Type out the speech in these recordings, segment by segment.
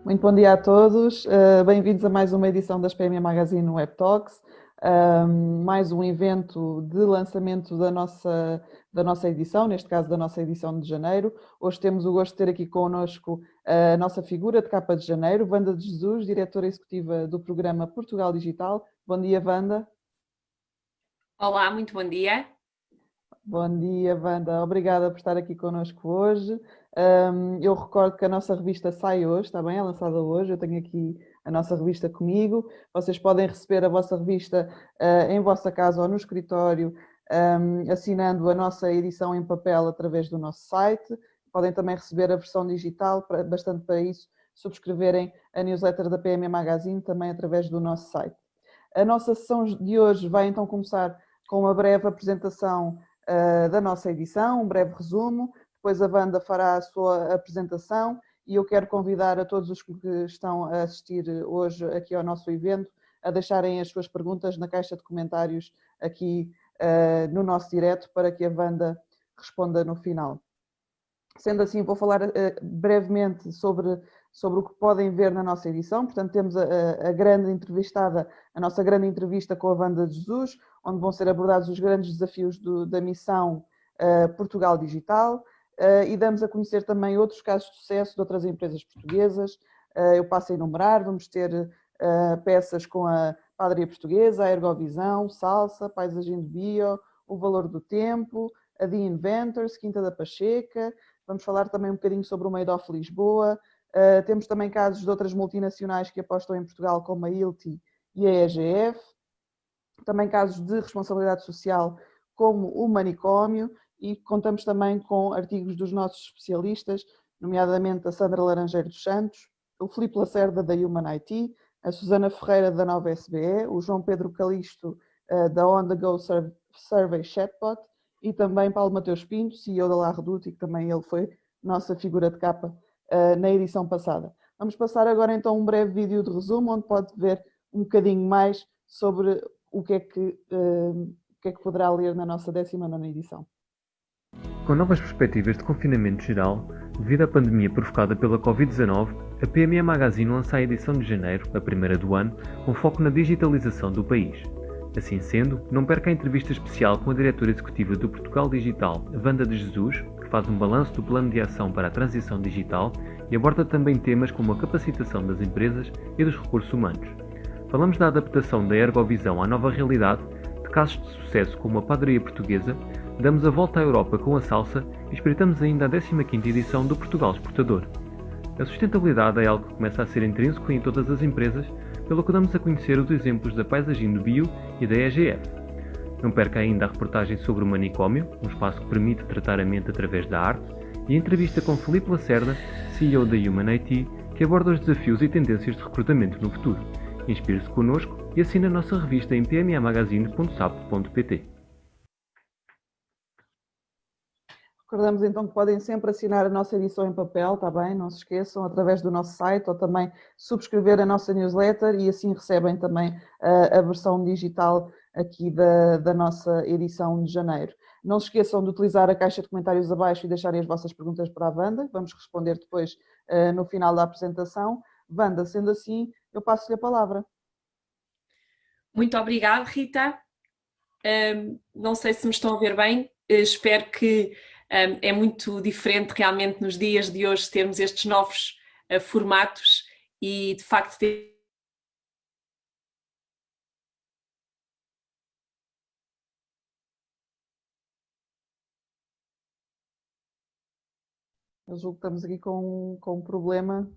Muito bom dia a todos, bem-vindos a mais uma edição das PME Magazine Web Talks, mais um evento de lançamento da nossa edição, neste caso da nossa edição de janeiro. Hoje temos o gosto de ter aqui connosco a nossa figura de capa de janeiro, Wanda de Jesus, diretora executiva do programa Portugal Digital. Bom dia, Wanda. Olá, muito bom dia. Bom dia, Wanda. Obrigada por estar aqui connosco hoje. Eu recordo que a nossa revista sai hoje, está bem? É lançada hoje. Eu tenho aqui a nossa revista comigo. Vocês podem receber a vossa revista em vossa casa ou no escritório, assinando a nossa edição em papel através do nosso site. Podem também receber a versão digital, bastante para isso, subscreverem a newsletter da PME Magazine também através do nosso site. A nossa sessão de hoje vai então começar com uma breve apresentação da nossa edição, um breve resumo. Depois a Wanda fará a sua apresentação e eu quero convidar a todos os que estão a assistir hoje aqui ao nosso evento a deixarem as suas perguntas na caixa de comentários aqui no nosso direto para que a Wanda responda no final. Sendo assim, vou falar brevemente sobre o que podem ver na nossa edição. Portanto, temos a grande entrevistada, a nossa grande entrevista com a Wanda de Jesus, onde vão ser abordados os grandes desafios da missão Portugal Digital, e damos a conhecer também outros casos de sucesso de outras empresas portuguesas. Eu passo a enumerar, vamos ter peças com a Padaria Portuguesa, a Ergovisão, Salsa, Paisagem de Bio, O Valor do Tempo, a The Inventors, Quinta da Pacheca. Vamos falar também um bocadinho sobre o Made of Lisboa. Temos também casos de outras multinacionais que apostam em Portugal, como a ILTI e a EGF. Também casos de responsabilidade social, como o Manicômio. E contamos também com artigos dos nossos especialistas, nomeadamente a Sandra Laranjeiro dos Santos, o Filipe Lacerda da Human IT, a Susana Ferreira da Nova SBE, o João Pedro Calixto da On The Go Survey Chatbot, e também Paulo Mateus Pinto, CEO da La Redoute, e que também ele foi nossa figura de capa na edição passada. Vamos passar agora então um breve vídeo de resumo, onde pode ver um bocadinho mais sobre o que é que poderá ler na nossa 19ª edição. Com novas perspectivas de confinamento geral, devido à pandemia provocada pela Covid-19, a PME Magazine lança a edição de janeiro, a primeira do ano, com foco na digitalização do país. Assim sendo, não perca a entrevista especial com a diretora executiva do Portugal Digital, Wanda de Jesus, que faz um balanço do plano de ação para a transição digital e aborda também temas como a capacitação das empresas e dos recursos humanos. Falamos da adaptação da Ergovisão à nova realidade, de casos de sucesso como a Padaria Portuguesa, damos a volta à Europa com a Salsa e espreitamos ainda a 15ª edição do Portugal Exportador. A sustentabilidade é algo que começa a ser intrínseco em todas as empresas, pelo que damos a conhecer os exemplos da Paisagem do Bio e da EGF. Não perca ainda a reportagem sobre o Manicômio, um espaço que permite tratar a mente através da arte, e a entrevista com Filipe Lacerda, CEO da Human IT, que aborda os desafios e tendências de recrutamento no futuro. Inspire-se connosco e assine a nossa revista em pmamagazine.sapo.pt. Recordamos então que podem sempre assinar a nossa edição em papel, está bem? Não se esqueçam, através do nosso site, ou também subscrever a nossa newsletter, e assim recebem também a versão digital aqui da nossa edição de janeiro. Não se esqueçam de utilizar a caixa de comentários abaixo e deixarem as vossas perguntas para a Wanda, vamos responder depois no final da apresentação. Wanda, sendo assim, eu passo-lhe a palavra. Muito obrigada, Rita. Não sei se me estão a ver bem, espero que é muito diferente realmente nos dias de hoje termos estes novos formatos e de facto Eu julgo que estamos aqui com um problema.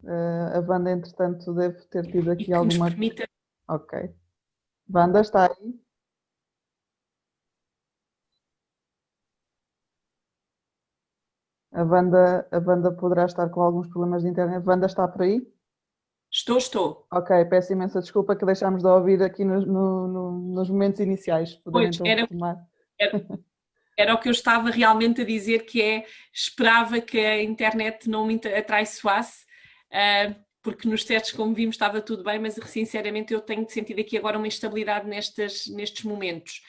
A Wanda, entretanto, deve ter tido e aqui que nos alguma... permita... Ok. Wanda, está aí? A Wanda poderá estar com alguns problemas de internet. Wanda, está por aí? Estou. Ok, peço imensa desculpa que deixámos de ouvir aqui nos momentos iniciais. Podemos Pois, então retomar. era o que eu estava realmente a dizer, que esperava que a internet não me atraiçoasse, porque nos testes, como vimos, estava tudo bem, mas sinceramente eu tenho sentido aqui agora uma instabilidade nestes momentos.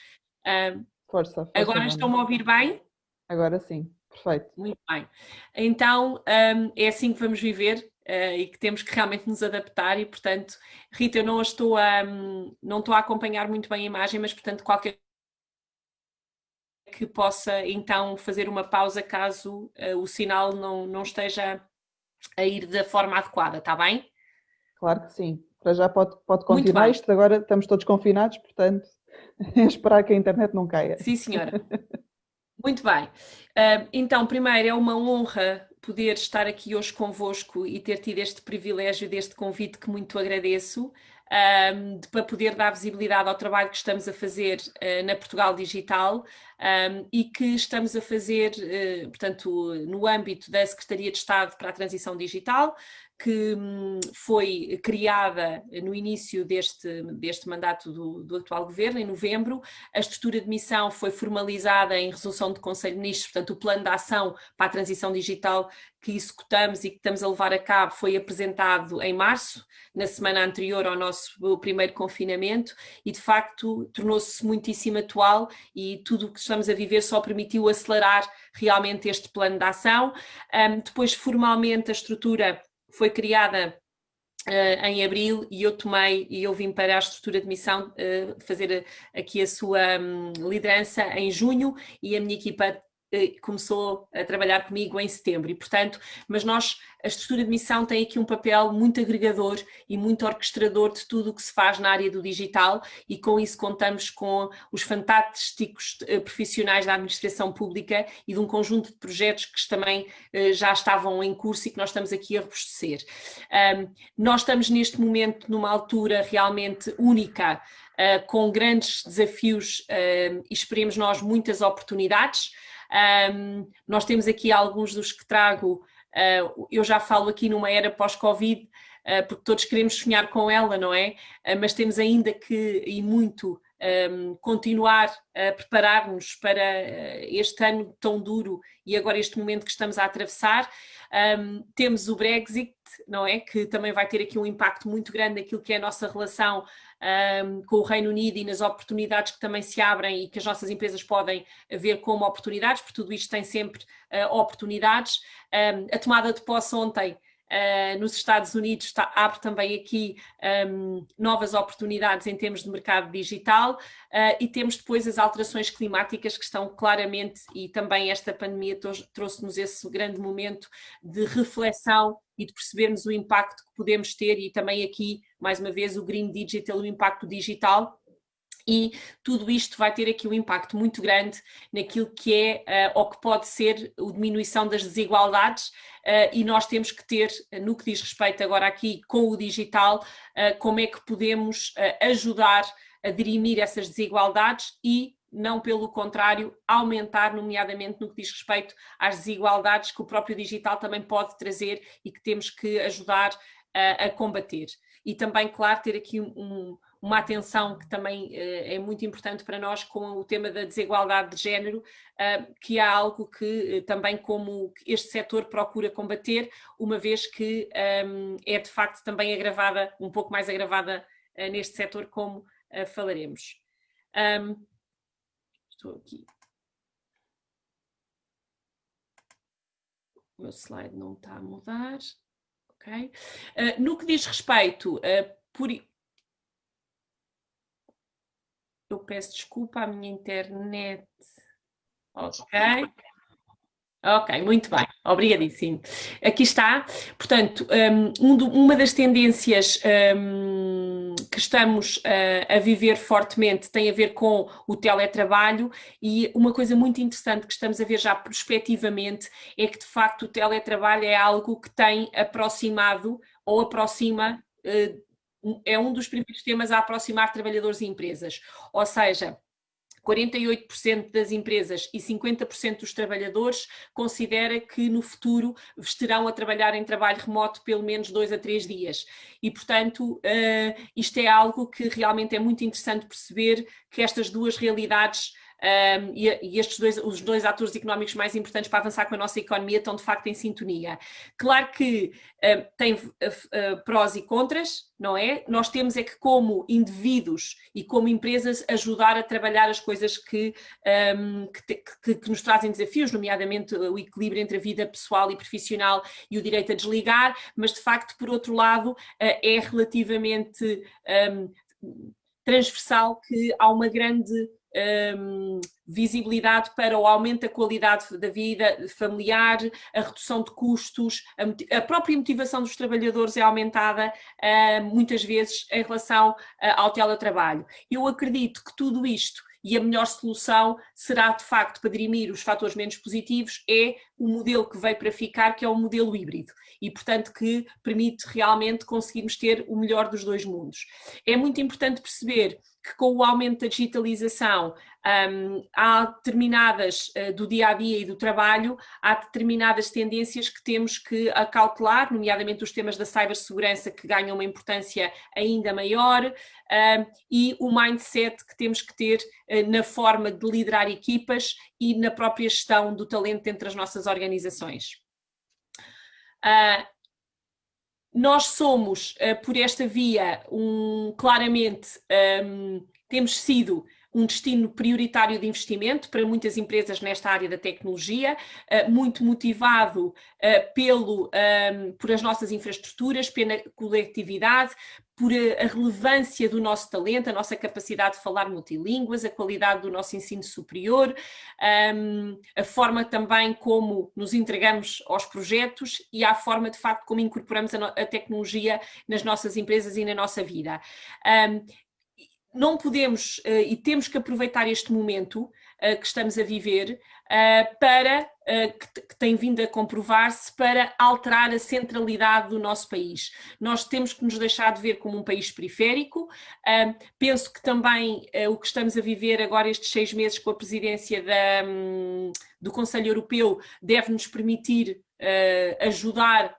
Força, Agora Wanda. estão-me a ouvir bem? Agora sim, perfeito. Muito bem. Então, é assim que vamos viver e que temos que realmente nos adaptar e, portanto, Rita, eu não estou a acompanhar muito bem a imagem, mas, portanto, qualquer que possa então fazer uma pausa caso o sinal não esteja a ir da forma adequada, está bem? Claro que sim. Para já pode continuar isto, agora estamos todos confinados, portanto, é esperar que a internet não caia. Sim, senhora. Muito bem. Então, primeiro, é uma honra poder estar aqui hoje convosco e ter tido este privilégio deste convite que muito agradeço, para poder dar visibilidade ao trabalho que estamos a fazer na Portugal Digital e que estamos a fazer, portanto, no âmbito da Secretaria de Estado para a Transição Digital, que foi criada no início deste mandato do atual governo, em novembro. A estrutura de missão foi formalizada em resolução de Conselho de Ministros, portanto o plano de ação para a transição digital que executamos e que estamos a levar a cabo foi apresentado em março, na semana anterior ao nosso primeiro confinamento, e de facto tornou-se muitíssimo atual e tudo o que estamos a viver só permitiu acelerar realmente este plano de ação. Depois, formalmente, a estrutura foi criada em abril e eu vim para a estrutura de missão fazer aqui a sua liderança em junho e a minha equipa começou a trabalhar comigo em setembro e, portanto, mas a estrutura de missão tem aqui um papel muito agregador e muito orquestrador de tudo o que se faz na área do digital e com isso contamos com os fantásticos profissionais da administração pública e de um conjunto de projetos que também já estavam em curso e que nós estamos aqui a robustecer. Nós estamos neste momento numa altura realmente única, com grandes desafios e esperemos nós muitas oportunidades. Nós temos aqui alguns dos que trago, eu já falo aqui numa era pós-Covid, porque todos queremos sonhar com ela, não é? Mas temos ainda que, e muito, continuar a preparar-nos para este ano tão duro e agora este momento que estamos a atravessar. Temos o Brexit, não é? Que também vai ter aqui um impacto muito grande naquilo que é a nossa relação com o Reino Unido e nas oportunidades que também se abrem e que as nossas empresas podem ver como oportunidades, porque tudo isto tem sempre oportunidades. A tomada de posse ontem nos Estados Unidos abre também aqui novas oportunidades em termos de mercado digital e temos depois as alterações climáticas que estão claramente, e também esta pandemia trouxe-nos esse grande momento de reflexão e de percebermos o impacto que podemos ter e também aqui, mais uma vez, o Green Digital, o impacto digital. E tudo isto vai ter aqui um impacto muito grande naquilo que é ou que pode ser a diminuição das desigualdades e nós temos que ter, no que diz respeito agora aqui com o digital, como é que podemos ajudar a dirimir essas desigualdades e, não pelo contrário, aumentar, nomeadamente no que diz respeito às desigualdades que o próprio digital também pode trazer e que temos que ajudar a combater. E também, claro, ter aqui uma atenção que também é muito importante para nós com o tema da desigualdade de género, que é algo que também como este setor procura combater, uma vez que é de facto também agravada, um pouco mais agravada neste setor, como falaremos. Estou aqui. O meu slide não está a mudar. Ok. No que diz respeito, eu peço desculpa à minha internet. Ok. Ok, muito bem, obrigadíssimo. Aqui está, portanto, uma das tendências que estamos a viver fortemente tem a ver com o teletrabalho e uma coisa muito interessante que estamos a ver já prospectivamente é que de facto o teletrabalho é algo que tem aproximado ou aproxima, é um dos primeiros temas a aproximar trabalhadores e empresas, ou seja, 48% das empresas e 50% dos trabalhadores considera que no futuro estarão a trabalhar em trabalho remoto pelo menos 2 a 3 dias. E, portanto, isto é algo que realmente é muito interessante perceber que estas duas realidades e os dois atores económicos mais importantes para avançar com a nossa economia estão de facto em sintonia. Claro que tem prós e contras, não é? Nós temos é que, como indivíduos e como empresas, ajudar a trabalhar as coisas que nos trazem desafios, nomeadamente o equilíbrio entre a vida pessoal e profissional e o direito a desligar, mas de facto, por outro lado, é relativamente transversal que há uma grande visibilidade para o aumento da qualidade da vida familiar, a redução de custos, a própria motivação dos trabalhadores é aumentada muitas vezes em relação ao teletrabalho. Eu acredito que tudo isto e a melhor solução será, de facto, para dirimir os fatores menos positivos, é o modelo que veio para ficar, que é o modelo híbrido, e, portanto, que permite realmente conseguirmos ter o melhor dos dois mundos. É muito importante perceber que, com o aumento da digitalização, há determinadas, do dia-a-dia e do trabalho, há determinadas tendências que temos que acautelar, nomeadamente os temas da cibersegurança, que ganham uma importância ainda maior, e o mindset que temos que ter na forma de liderar equipas e na própria gestão do talento entre as nossas organizações. Nós somos, por esta via, claramente, temos sido um destino prioritário de investimento para muitas empresas nesta área da tecnologia, muito motivado por as nossas infraestruturas, pela coletividade, por a relevância do nosso talento, a nossa capacidade de falar multilínguas, a qualidade do nosso ensino superior, a forma também como nos entregamos aos projetos e a forma, de facto, como incorporamos a tecnologia nas nossas empresas e na nossa vida. Não podemos e temos que aproveitar este momento que estamos a viver que tem vindo a comprovar-se para alterar a centralidade do nosso país. Nós temos que nos deixar de ver como um país periférico. Penso que também o que estamos a viver agora estes 6 meses com a presidência do Conselho Europeu deve nos permitir ajudar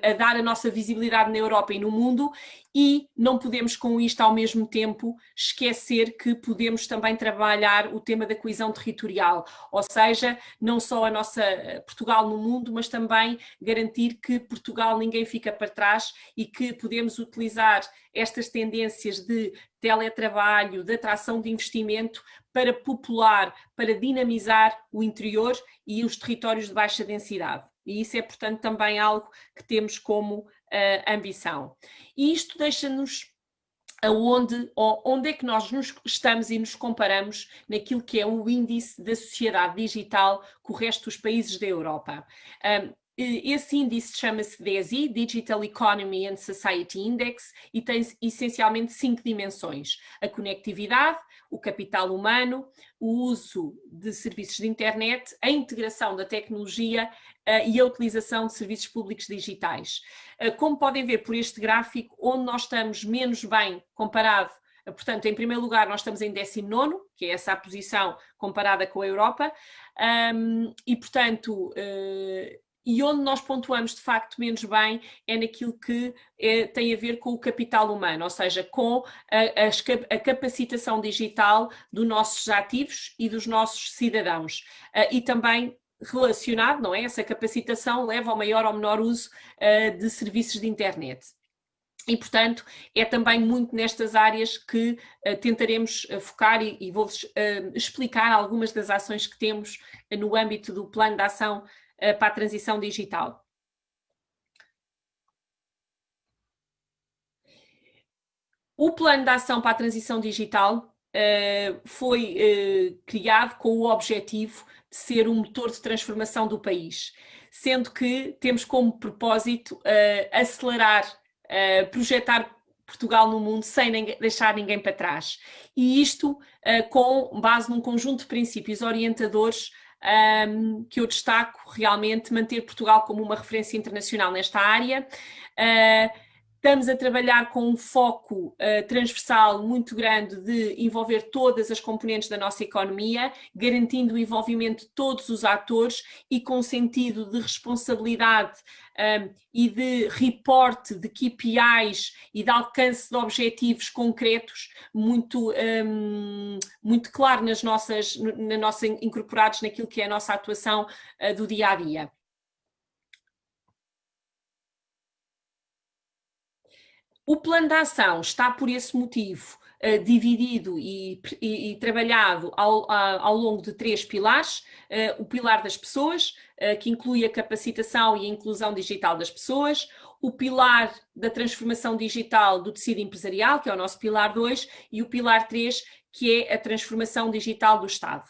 a dar a nossa visibilidade na Europa e no mundo, e não podemos com isto ao mesmo tempo esquecer que podemos também trabalhar o tema da coesão territorial, ou seja, não só a nossa Portugal no mundo, mas também garantir que Portugal ninguém fica para trás e que podemos utilizar estas tendências de teletrabalho, de atração de investimento para popular, para dinamizar o interior e os territórios de baixa densidade. E isso é, portanto, também algo que temos como ambição. E isto deixa-nos onde é que nós estamos e nos comparamos naquilo que é o índice da sociedade digital com o resto dos países da Europa. Esse índice chama-se DESI, Digital Economy and Society Index, e tem essencialmente 5 dimensões: a conectividade, o capital humano, o uso de serviços de internet, a integração da tecnologia e a utilização de serviços públicos digitais. Como podem ver por este gráfico, onde nós estamos menos bem comparado, portanto, em primeiro lugar nós estamos em 19º, que é essa a posição comparada com a Europa, e portanto... E onde nós pontuamos de facto menos bem é naquilo que tem a ver com o capital humano, ou seja, com a capacitação digital dos nossos ativos e dos nossos cidadãos. E também relacionado, não é? Essa capacitação leva ao maior ou menor uso de serviços de internet. E, portanto, é também muito nestas áreas que tentaremos focar e vou-vos explicar algumas das ações que temos no âmbito do Plano de Ação para a Transição Digital. O Plano de Ação para a Transição Digital foi criado com o objetivo de ser um motor de transformação do país, sendo que temos como propósito acelerar, projetar Portugal no mundo sem deixar ninguém para trás. E isto com base num conjunto de princípios orientadores que eu destaco realmente: manter Portugal como uma referência internacional nesta área, Estamos a trabalhar com um foco transversal muito grande de envolver todas as componentes da nossa economia, garantindo o envolvimento de todos os atores e com sentido de responsabilidade e de reporte de KPIs e de alcance de objetivos concretos muito, muito claro incorporados naquilo que é a nossa atuação do dia a dia. O plano de ação está, por esse motivo, dividido e trabalhado ao longo de 3 pilares. O pilar das pessoas, que inclui a capacitação e a inclusão digital das pessoas. O pilar da transformação digital do tecido empresarial, que é o nosso pilar 2. E o pilar 3, que é a transformação digital do Estado.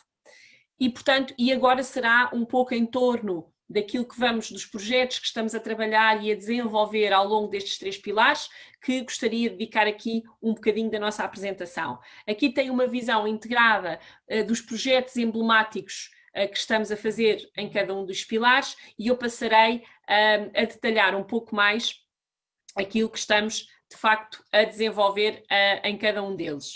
E, portanto, agora será um pouco em torno daquilo que dos projetos que estamos a trabalhar e a desenvolver ao longo destes 3 pilares, que gostaria de dedicar aqui um bocadinho da nossa apresentação. Aqui tem uma visão integrada dos projetos emblemáticos que estamos a fazer em cada um dos pilares e eu passarei a detalhar um pouco mais aquilo que estamos, de facto, a desenvolver em cada um deles.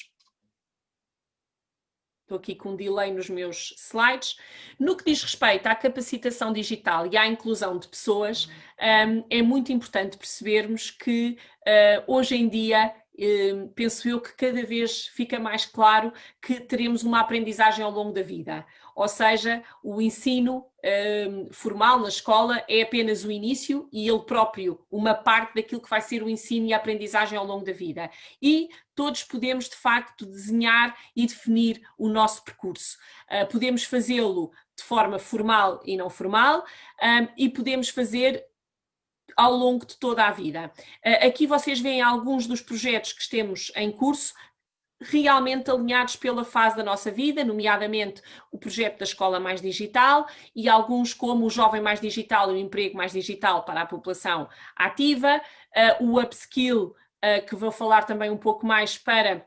Estou aqui com um delay nos meus slides. No que diz respeito à capacitação digital e à inclusão de pessoas, é muito importante percebermos que hoje em dia, penso eu que cada vez fica mais claro que teremos uma aprendizagem ao longo da vida. Ou seja, o ensino formal na escola é apenas o início e ele próprio uma parte daquilo que vai ser o ensino e a aprendizagem ao longo da vida. E todos podemos, de facto, desenhar e definir o nosso percurso. Podemos fazê-lo de forma formal e não formal e podemos fazer ao longo de toda a vida. Aqui vocês veem alguns dos projetos que temos em curso, realmente alinhados pela fase da nossa vida, nomeadamente o projeto da Escola Mais Digital e alguns como o Jovem Mais Digital e o Emprego Mais Digital para a população ativa, o Upskill, que vou falar também um pouco mais para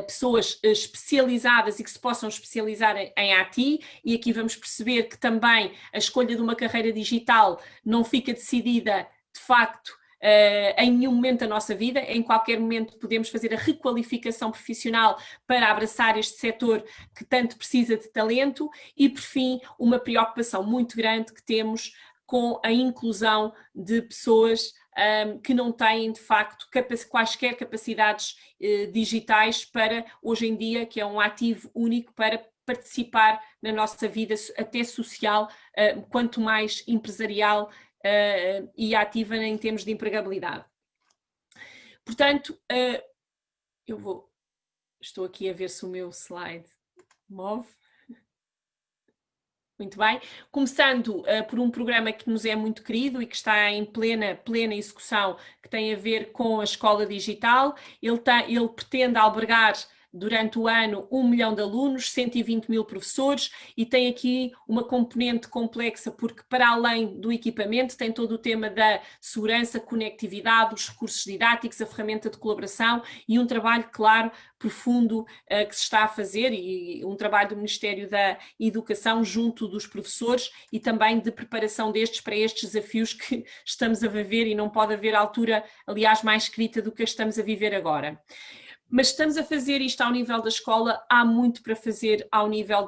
pessoas especializadas e que se possam especializar em ATI, e aqui vamos perceber que também a escolha de uma carreira digital não fica decidida, de facto, em nenhum momento da nossa vida. Em qualquer momento podemos fazer a requalificação profissional para abraçar este setor que tanto precisa de talento. E, por fim, uma preocupação muito grande que temos com a inclusão de pessoas que não têm, de facto, quaisquer capacidades digitais para, hoje em dia, que é um ativo único para participar na nossa vida até social, quanto mais empresarial e ativa em termos de empregabilidade. Portanto, estou aqui a ver se o meu slide move. Muito bem. Começando por um programa que nos é muito querido e que está em plena execução, que tem a ver com a escola digital. Ele pretende albergar durante o ano 1 milhão de alunos, 120 mil professores, e tem aqui uma componente complexa porque, para além do equipamento, tem todo o tema da segurança, conectividade, os recursos didáticos, a ferramenta de colaboração e um trabalho, claro, profundo que se está a fazer, e um trabalho do Ministério da Educação junto dos professores e também de preparação destes para estes desafios que estamos a viver, e não pode haver altura, aliás, mais escrita do que a estamos a viver agora. Mas estamos a fazer isto ao nível da escola, há muito para fazer ao nível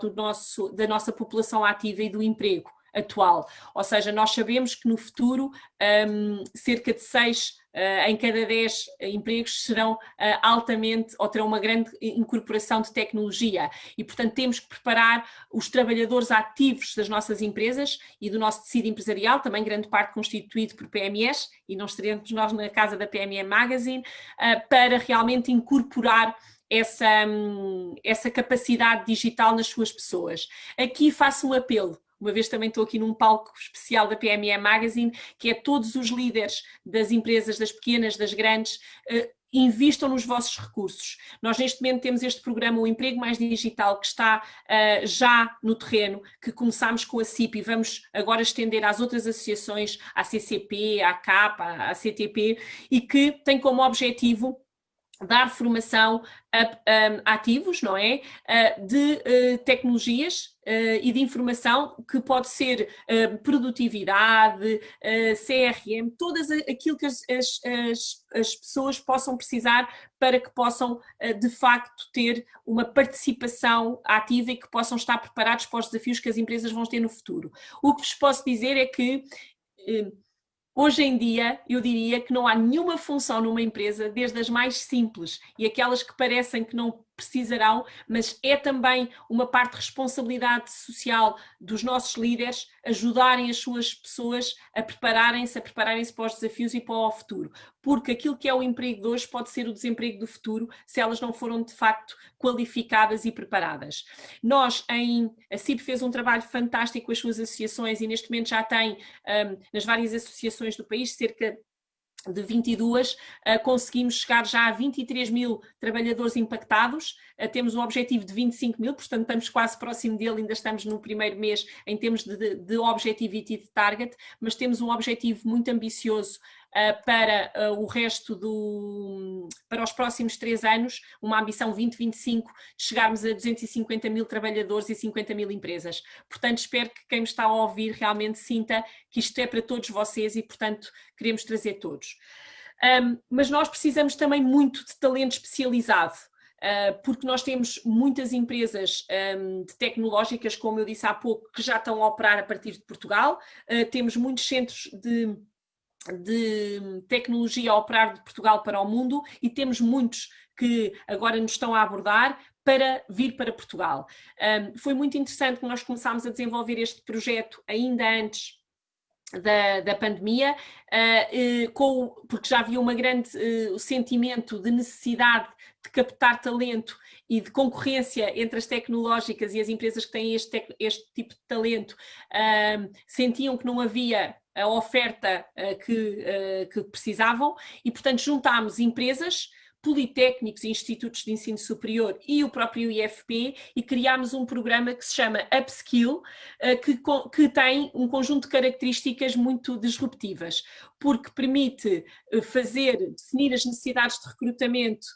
da nossa população ativa e do emprego atual. Ou seja, nós sabemos que no futuro cerca de 6 em cada 10 empregos serão altamente, ou terão uma grande incorporação de tecnologia, e portanto temos que preparar os trabalhadores ativos das nossas empresas e do nosso tecido empresarial, também grande parte constituído por PMEs, e não estaremos nós na casa da PME Magazine, para realmente incorporar essa capacidade digital nas suas pessoas. Aqui faço um apelo. Uma vez também estou aqui num palco especial da PME Magazine, que é todos os líderes das empresas, das pequenas, das grandes, invistam nos vossos recursos. Nós neste momento temos este programa, o Emprego Mais Digital, que está já no terreno, que começámos com a CIP e vamos agora estender às outras associações, à CCP, à CAP, à CTP, e que tem como objetivo dar formação a ativos, não é? De tecnologias e de informação, que pode ser produtividade, CRM, todas aquilo que as pessoas possam precisar para que possam, de facto, ter uma participação ativa e que possam estar preparados para os desafios que as empresas vão ter no futuro. O que vos posso dizer é que hoje em dia, eu diria que não há nenhuma função numa empresa, desde as mais simples e aquelas que parecem que não precisarão, mas é também uma parte de responsabilidade social dos nossos líderes ajudarem as suas pessoas a prepararem-se para os desafios e para o futuro. Porque aquilo que é o emprego de hoje pode ser o desemprego do futuro se elas não foram de facto qualificadas e preparadas. A CIB fez um trabalho fantástico com as suas associações e neste momento já tem nas várias associações do país cerca de 22, conseguimos chegar já a 23 mil trabalhadores impactados, temos um objetivo de 25 mil, portanto estamos quase próximo dele, ainda estamos no primeiro mês em termos de objectivity de target, mas temos um objetivo muito ambicioso para o resto para os próximos 3 anos, uma ambição 2025 de chegarmos a 250 mil trabalhadores e 50 mil empresas. Portanto, espero que quem me está a ouvir realmente sinta que isto é para todos vocês e, portanto, queremos trazer todos. Mas nós precisamos também muito de talento especializado, porque nós temos muitas empresas tecnológicas, como eu disse há pouco, que já estão a operar a partir de Portugal, temos muitos centros de tecnologia a operar de Portugal para o mundo e temos muitos que agora nos estão a abordar para vir para Portugal. Foi muito interessante que nós começámos a desenvolver este projeto ainda antes da pandemia, porque já havia uma grande sentimento de necessidade de captar talento e de concorrência entre as tecnológicas e as empresas que têm este tipo de talento, sentiam que não havia a oferta que precisavam e, portanto, juntámos empresas, politécnicos e institutos de ensino superior e o próprio IFP e criámos um programa que se chama Upskill, que tem um conjunto de características muito disruptivas, porque permite definir as necessidades de recrutamento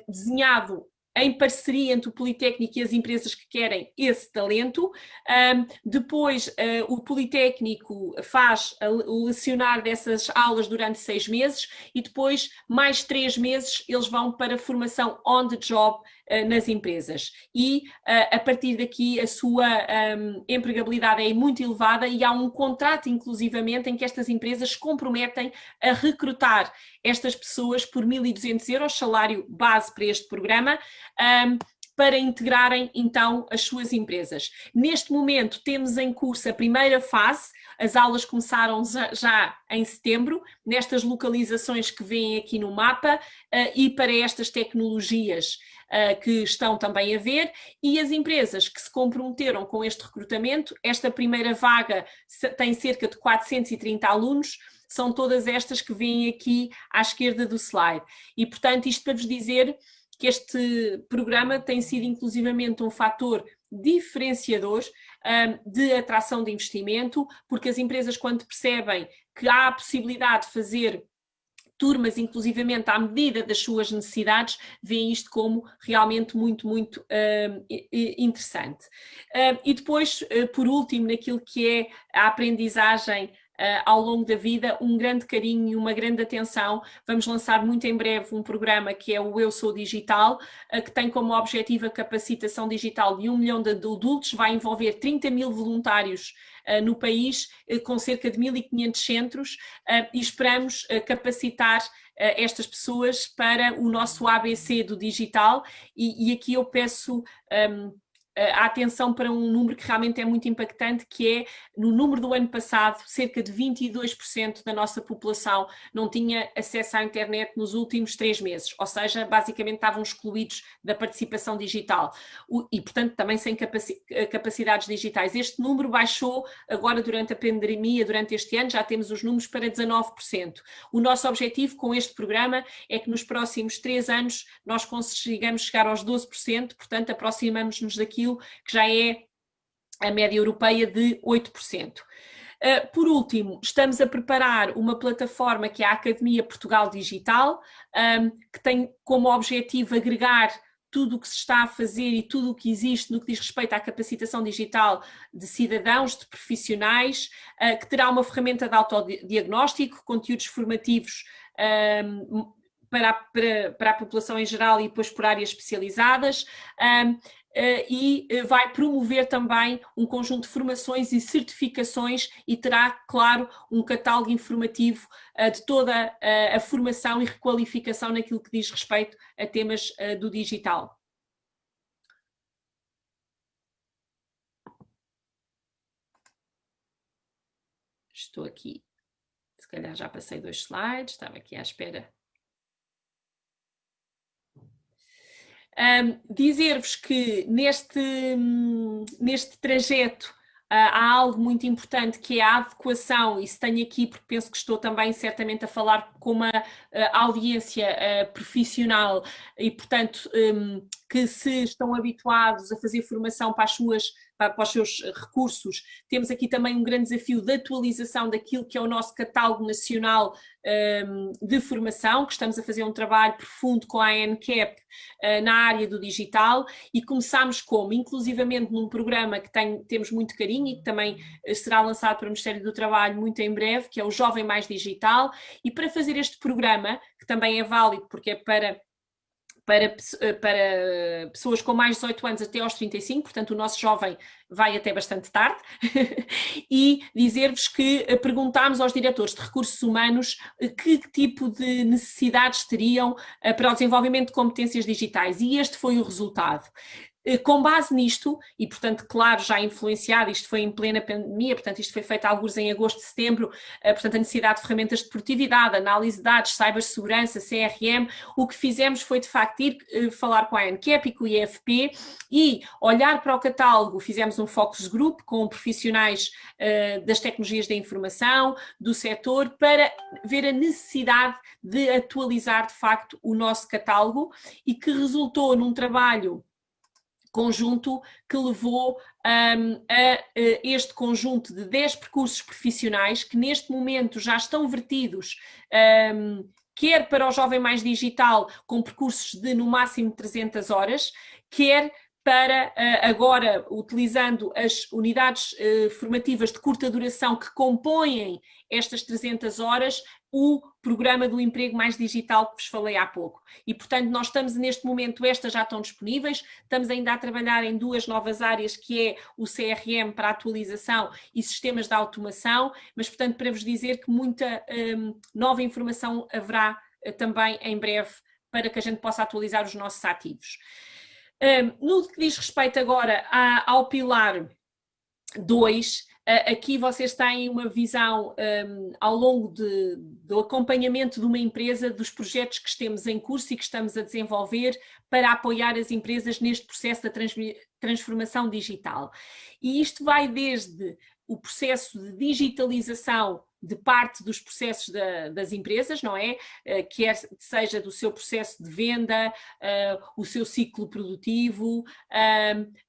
desenhado em parceria entre o Politécnico e as empresas que querem esse talento. Depois, o Politécnico faz o lecionar dessas aulas durante 6 meses e depois, mais 3 meses, eles vão para formação on the job nas empresas. E, a partir daqui, a sua empregabilidade é muito elevada e há um contrato, inclusivamente, em que estas empresas se comprometem a recrutar estas pessoas por 1.200 euros, salário base para este programa, para integrarem então as suas empresas. Neste momento temos em curso a primeira fase, as aulas começaram já em setembro, nestas localizações que vêm aqui no mapa e para estas tecnologias que estão também a ver, e as empresas que se comprometeram com este recrutamento, esta primeira vaga tem cerca de 430 alunos, são todas estas que vêm aqui à esquerda do slide. E, portanto, isto para vos dizer que este programa tem sido inclusivamente um fator diferenciador de atração de investimento, porque as empresas, quando percebem que há a possibilidade de fazer turmas, inclusivamente à medida das suas necessidades, veem isto como realmente muito, muito interessante. E depois, por último, naquilo que é a aprendizagem ao longo da vida, um grande carinho e uma grande atenção. Vamos lançar muito em breve um programa que é o Eu Sou Digital, que tem como objetivo a capacitação digital de 1 milhão de adultos, vai envolver 30 mil voluntários no país, com cerca de 1.500 centros, e esperamos capacitar estas pessoas para o nosso ABC do digital, e aqui eu peço a atenção para um número que realmente é muito impactante, que é, no número do ano passado, cerca de 22% da nossa população não tinha acesso à internet nos últimos 3 meses, ou seja, basicamente estavam excluídos da participação digital e, portanto, também sem capacidades digitais. Este número baixou agora durante a pandemia, durante este ano, já temos os números para 19%. O nosso objetivo com este programa é que nos próximos 3 anos nós consigamos chegar aos 12%, portanto, aproximamos-nos daquilo que já é a média europeia de 8%. Por último, estamos a preparar uma plataforma que é a Academia Portugal Digital, que tem como objetivo agregar tudo o que se está a fazer e tudo o que existe no que diz respeito à capacitação digital de cidadãos, de profissionais, que terá uma ferramenta de autodiagnóstico, conteúdos formativos para a população em geral e depois por áreas especializadas, e vai promover também um conjunto de formações e certificações e terá, claro, um catálogo informativo de toda a formação e requalificação naquilo que diz respeito a temas do digital. Estou aqui, se calhar já passei 2 slides, estava aqui à espera. Dizer-vos que neste trajeto há algo muito importante que é a adequação, e se tenho aqui porque penso que estou também certamente a falar com uma audiência profissional e portanto que se estão habituados a fazer formação para os seus recursos, temos aqui também um grande desafio de atualização daquilo que é o nosso catálogo nacional de formação, que estamos a fazer um trabalho profundo com a ANCAP na área do digital, e começámos como, inclusivamente num programa que temos muito carinho e que também será lançado para o Ministério do Trabalho muito em breve, que é o Jovem Mais Digital, e para fazer este programa, que também é válido porque é para pessoas com mais de 18 anos até aos 35, portanto o nosso jovem vai até bastante tarde, e dizer-vos que perguntámos aos diretores de recursos humanos que tipo de necessidades teriam para o desenvolvimento de competências digitais, e este foi o resultado. Com base nisto, e portanto, claro, já influenciado, isto foi em plena pandemia, portanto isto foi feito alguns em agosto, setembro, portanto a necessidade de ferramentas de produtividade, análise de dados, cibersegurança, CRM, o que fizemos foi de facto ir falar com a ANCAP e com o IFP e olhar para o catálogo, fizemos um focus group com profissionais das tecnologias da informação, do setor, para ver a necessidade de atualizar de facto o nosso catálogo, e que resultou num trabalho conjunto que levou a este conjunto de 10 percursos profissionais que neste momento já estão vertidos, quer para o Jovem Mais Digital, com percursos de no máximo 300 horas, quer para agora, utilizando as unidades formativas de curta duração que compõem estas 300 horas, o programa do emprego mais digital que vos falei há pouco. E, portanto, nós estamos neste momento, estas já estão disponíveis, estamos ainda a trabalhar em 2 novas áreas, que é o CRM para atualização e sistemas de automação, mas, portanto, para vos dizer que muita nova informação haverá também em breve para que a gente possa atualizar os nossos ativos. No que diz respeito agora ao pilar 2, aqui vocês têm uma visão ao longo do acompanhamento de uma empresa, dos projetos que temos em curso e que estamos a desenvolver para apoiar as empresas neste processo da transformação digital. E isto vai desde o processo de digitalização de parte dos processos das empresas, não é? Quer seja do seu processo de venda, o seu ciclo produtivo,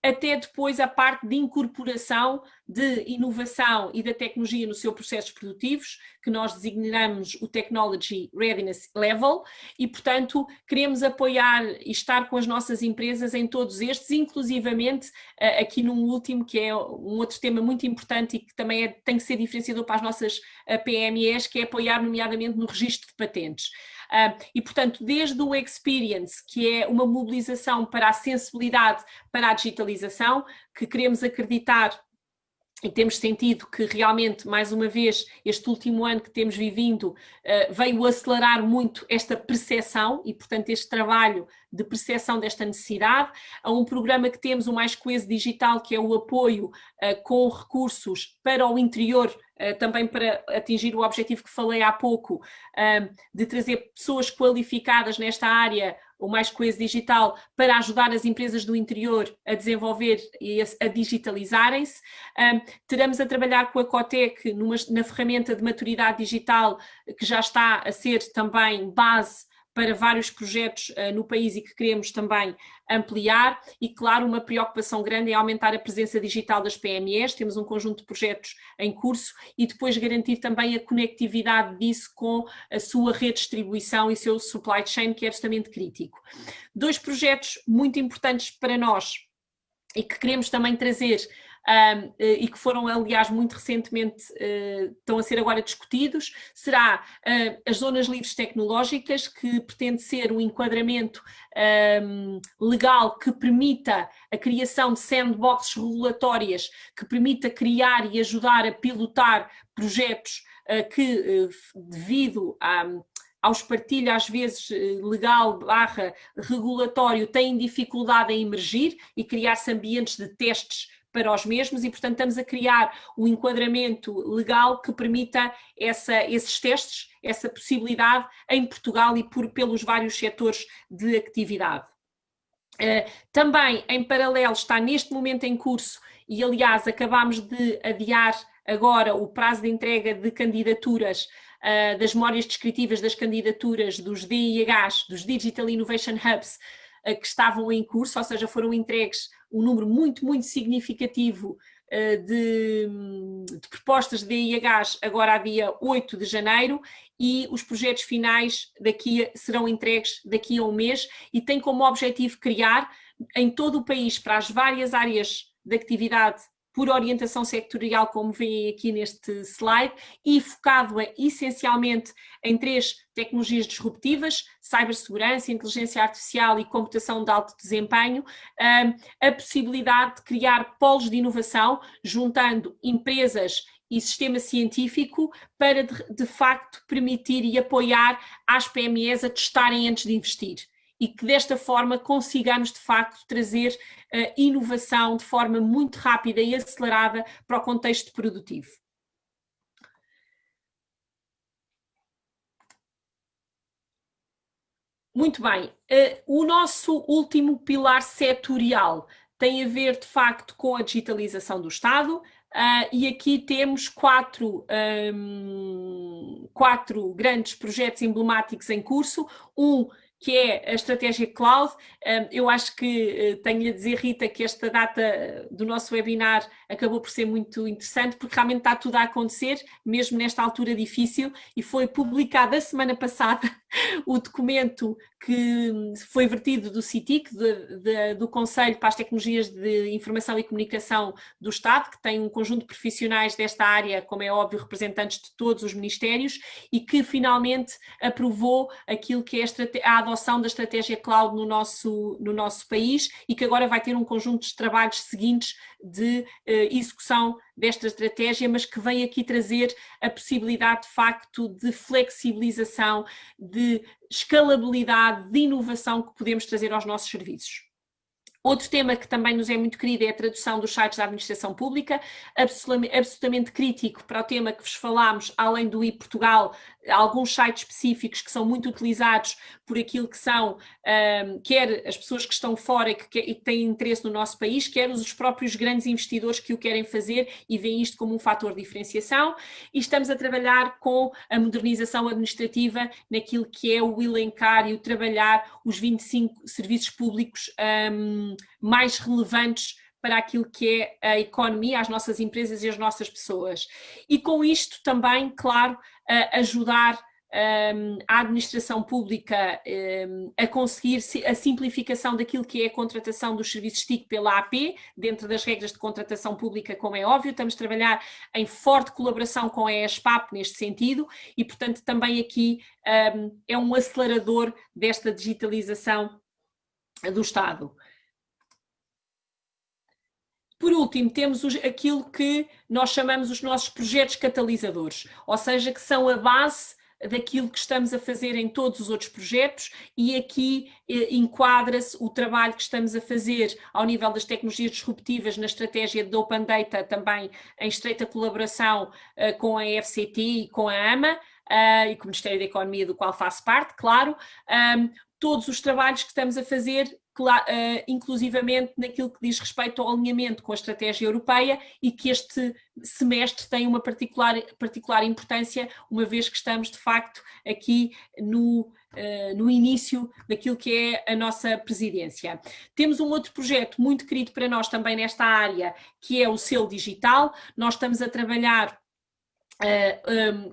até depois a parte de incorporação de inovação e da tecnologia nos seus processos produtivos, que nós designamos o Technology Readiness Level, e portanto queremos apoiar e estar com as nossas empresas em todos estes, inclusivamente aqui num último, que é um outro tema muito importante e que também tem que ser diferenciador para as nossas PMEs, que é apoiar nomeadamente no registro de patentes. E, portanto, desde o Experience, que é uma mobilização para a sensibilidade para a digitalização, que queremos acreditar e temos sentido que realmente, mais uma vez, este último ano que temos vivido veio acelerar muito esta percepção e, portanto, este trabalho de percepção desta necessidade. Há um programa que temos, o Mais Coeso Digital, que é o apoio com recursos para o interior, também para atingir o objetivo que falei há pouco, de trazer pessoas qualificadas nesta área, o Mais Coeso Digital, para ajudar as empresas do interior a desenvolver e a digitalizarem-se. Teremos a trabalhar com a Cotec na ferramenta de maturidade digital, que já está a ser também base para vários projetos no país e que queremos também ampliar, e claro, uma preocupação grande é aumentar a presença digital das PMEs. Temos um conjunto de projetos em curso e depois garantir também a conectividade disso com a sua rede de distribuição e seu supply chain, que é absolutamente crítico. 2 projetos muito importantes para nós e que queremos também trazer e que foram, aliás, muito recentemente, estão a ser agora discutidos, será as zonas livres tecnológicas, que pretende ser um enquadramento legal que permita a criação de sandboxes regulatórias, que permita criar e ajudar a pilotar projetos que, devido ao espartilho, às vezes legal / regulatório, têm dificuldade em emergir e criar-se ambientes de testes para os mesmos, e portanto estamos a criar um enquadramento legal que permita esses testes, essa possibilidade em Portugal e pelos vários setores de atividade. Também em paralelo está neste momento em curso, e aliás acabámos de adiar agora o prazo de entrega de candidaturas, das memórias descritivas das candidaturas dos DIHs, dos Digital Innovation Hubs, que estavam em curso, ou seja, foram entregues um número muito, muito significativo de propostas de DIHs agora a dia 8 de janeiro, e os projetos finais serão entregues daqui a um mês, e tem como objetivo criar em todo o país, para as várias áreas de atividade por orientação sectorial, como veem aqui neste slide, e focado essencialmente em 3 tecnologias disruptivas: cibersegurança, inteligência artificial e computação de alto desempenho, a possibilidade de criar polos de inovação, juntando empresas e sistema científico, para de facto permitir e apoiar as PMEs a testarem antes de investir. E que desta forma consigamos de facto trazer inovação de forma muito rápida e acelerada para o contexto produtivo. Muito bem, o nosso último pilar setorial tem a ver de facto com a digitalização do Estado, e aqui temos 4 grandes projetos emblemáticos em curso. Que é a estratégia Cloud. Eu acho que tenho a dizer, Rita, que esta data do nosso webinar acabou por ser muito interessante, porque realmente está tudo a acontecer, mesmo nesta altura difícil, e foi publicado a semana passada o documento que foi vertido do CITIC, do Conselho para as Tecnologias de Informação e Comunicação do Estado, que tem um conjunto de profissionais desta área, como é óbvio, representantes de todos os ministérios, e que finalmente aprovou aquilo que é a adoção da estratégia Cloud no nosso país, e que agora vai ter um conjunto de trabalhos seguintes de execução desta estratégia, mas que vem aqui trazer a possibilidade de facto de flexibilização, de escalabilidade, de inovação que podemos trazer aos nossos serviços. Outro tema que também nos é muito querido é a tradução dos sites da administração pública, absolutamente crítico para o tema que vos falámos, além do e-Portugal, alguns sites específicos que são muito utilizados por aquilo que são, quer as pessoas que estão fora e que têm interesse no nosso país, quer os próprios grandes investidores que o querem fazer e veem isto como um fator de diferenciação, e estamos a trabalhar com a modernização administrativa naquilo que é o elencar e o trabalhar os 25 serviços públicos mais relevantes para aquilo que é a economia, as nossas empresas e as nossas pessoas. E com isto também, claro, ajudar a administração pública a conseguir a simplificação daquilo que é a contratação dos serviços TIC pela AP, dentro das regras de contratação pública, como é óbvio. Estamos a trabalhar em forte colaboração com a ESPAP neste sentido, e portanto também aqui é um acelerador desta digitalização do Estado. Por último, temos aquilo que nós chamamos os nossos projetos catalisadores, ou seja, que são a base daquilo que estamos a fazer em todos os outros projetos, e aqui enquadra-se o trabalho que estamos a fazer ao nível das tecnologias disruptivas na estratégia de Open Data, também em estreita colaboração com a FCT e com a AMA, e com o Ministério da Economia, do qual faço parte, claro. Todos os trabalhos que estamos a fazer, inclusivamente naquilo que diz respeito ao alinhamento com a estratégia europeia, e que este semestre tem uma particular importância, uma vez que estamos de facto aqui no início daquilo que é a nossa presidência. Temos um outro projeto muito querido para nós também nesta área, que é o selo digital. Nós estamos a trabalhar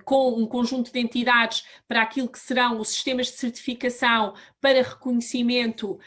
com um conjunto de entidades para aquilo que serão os sistemas de certificação para reconhecimento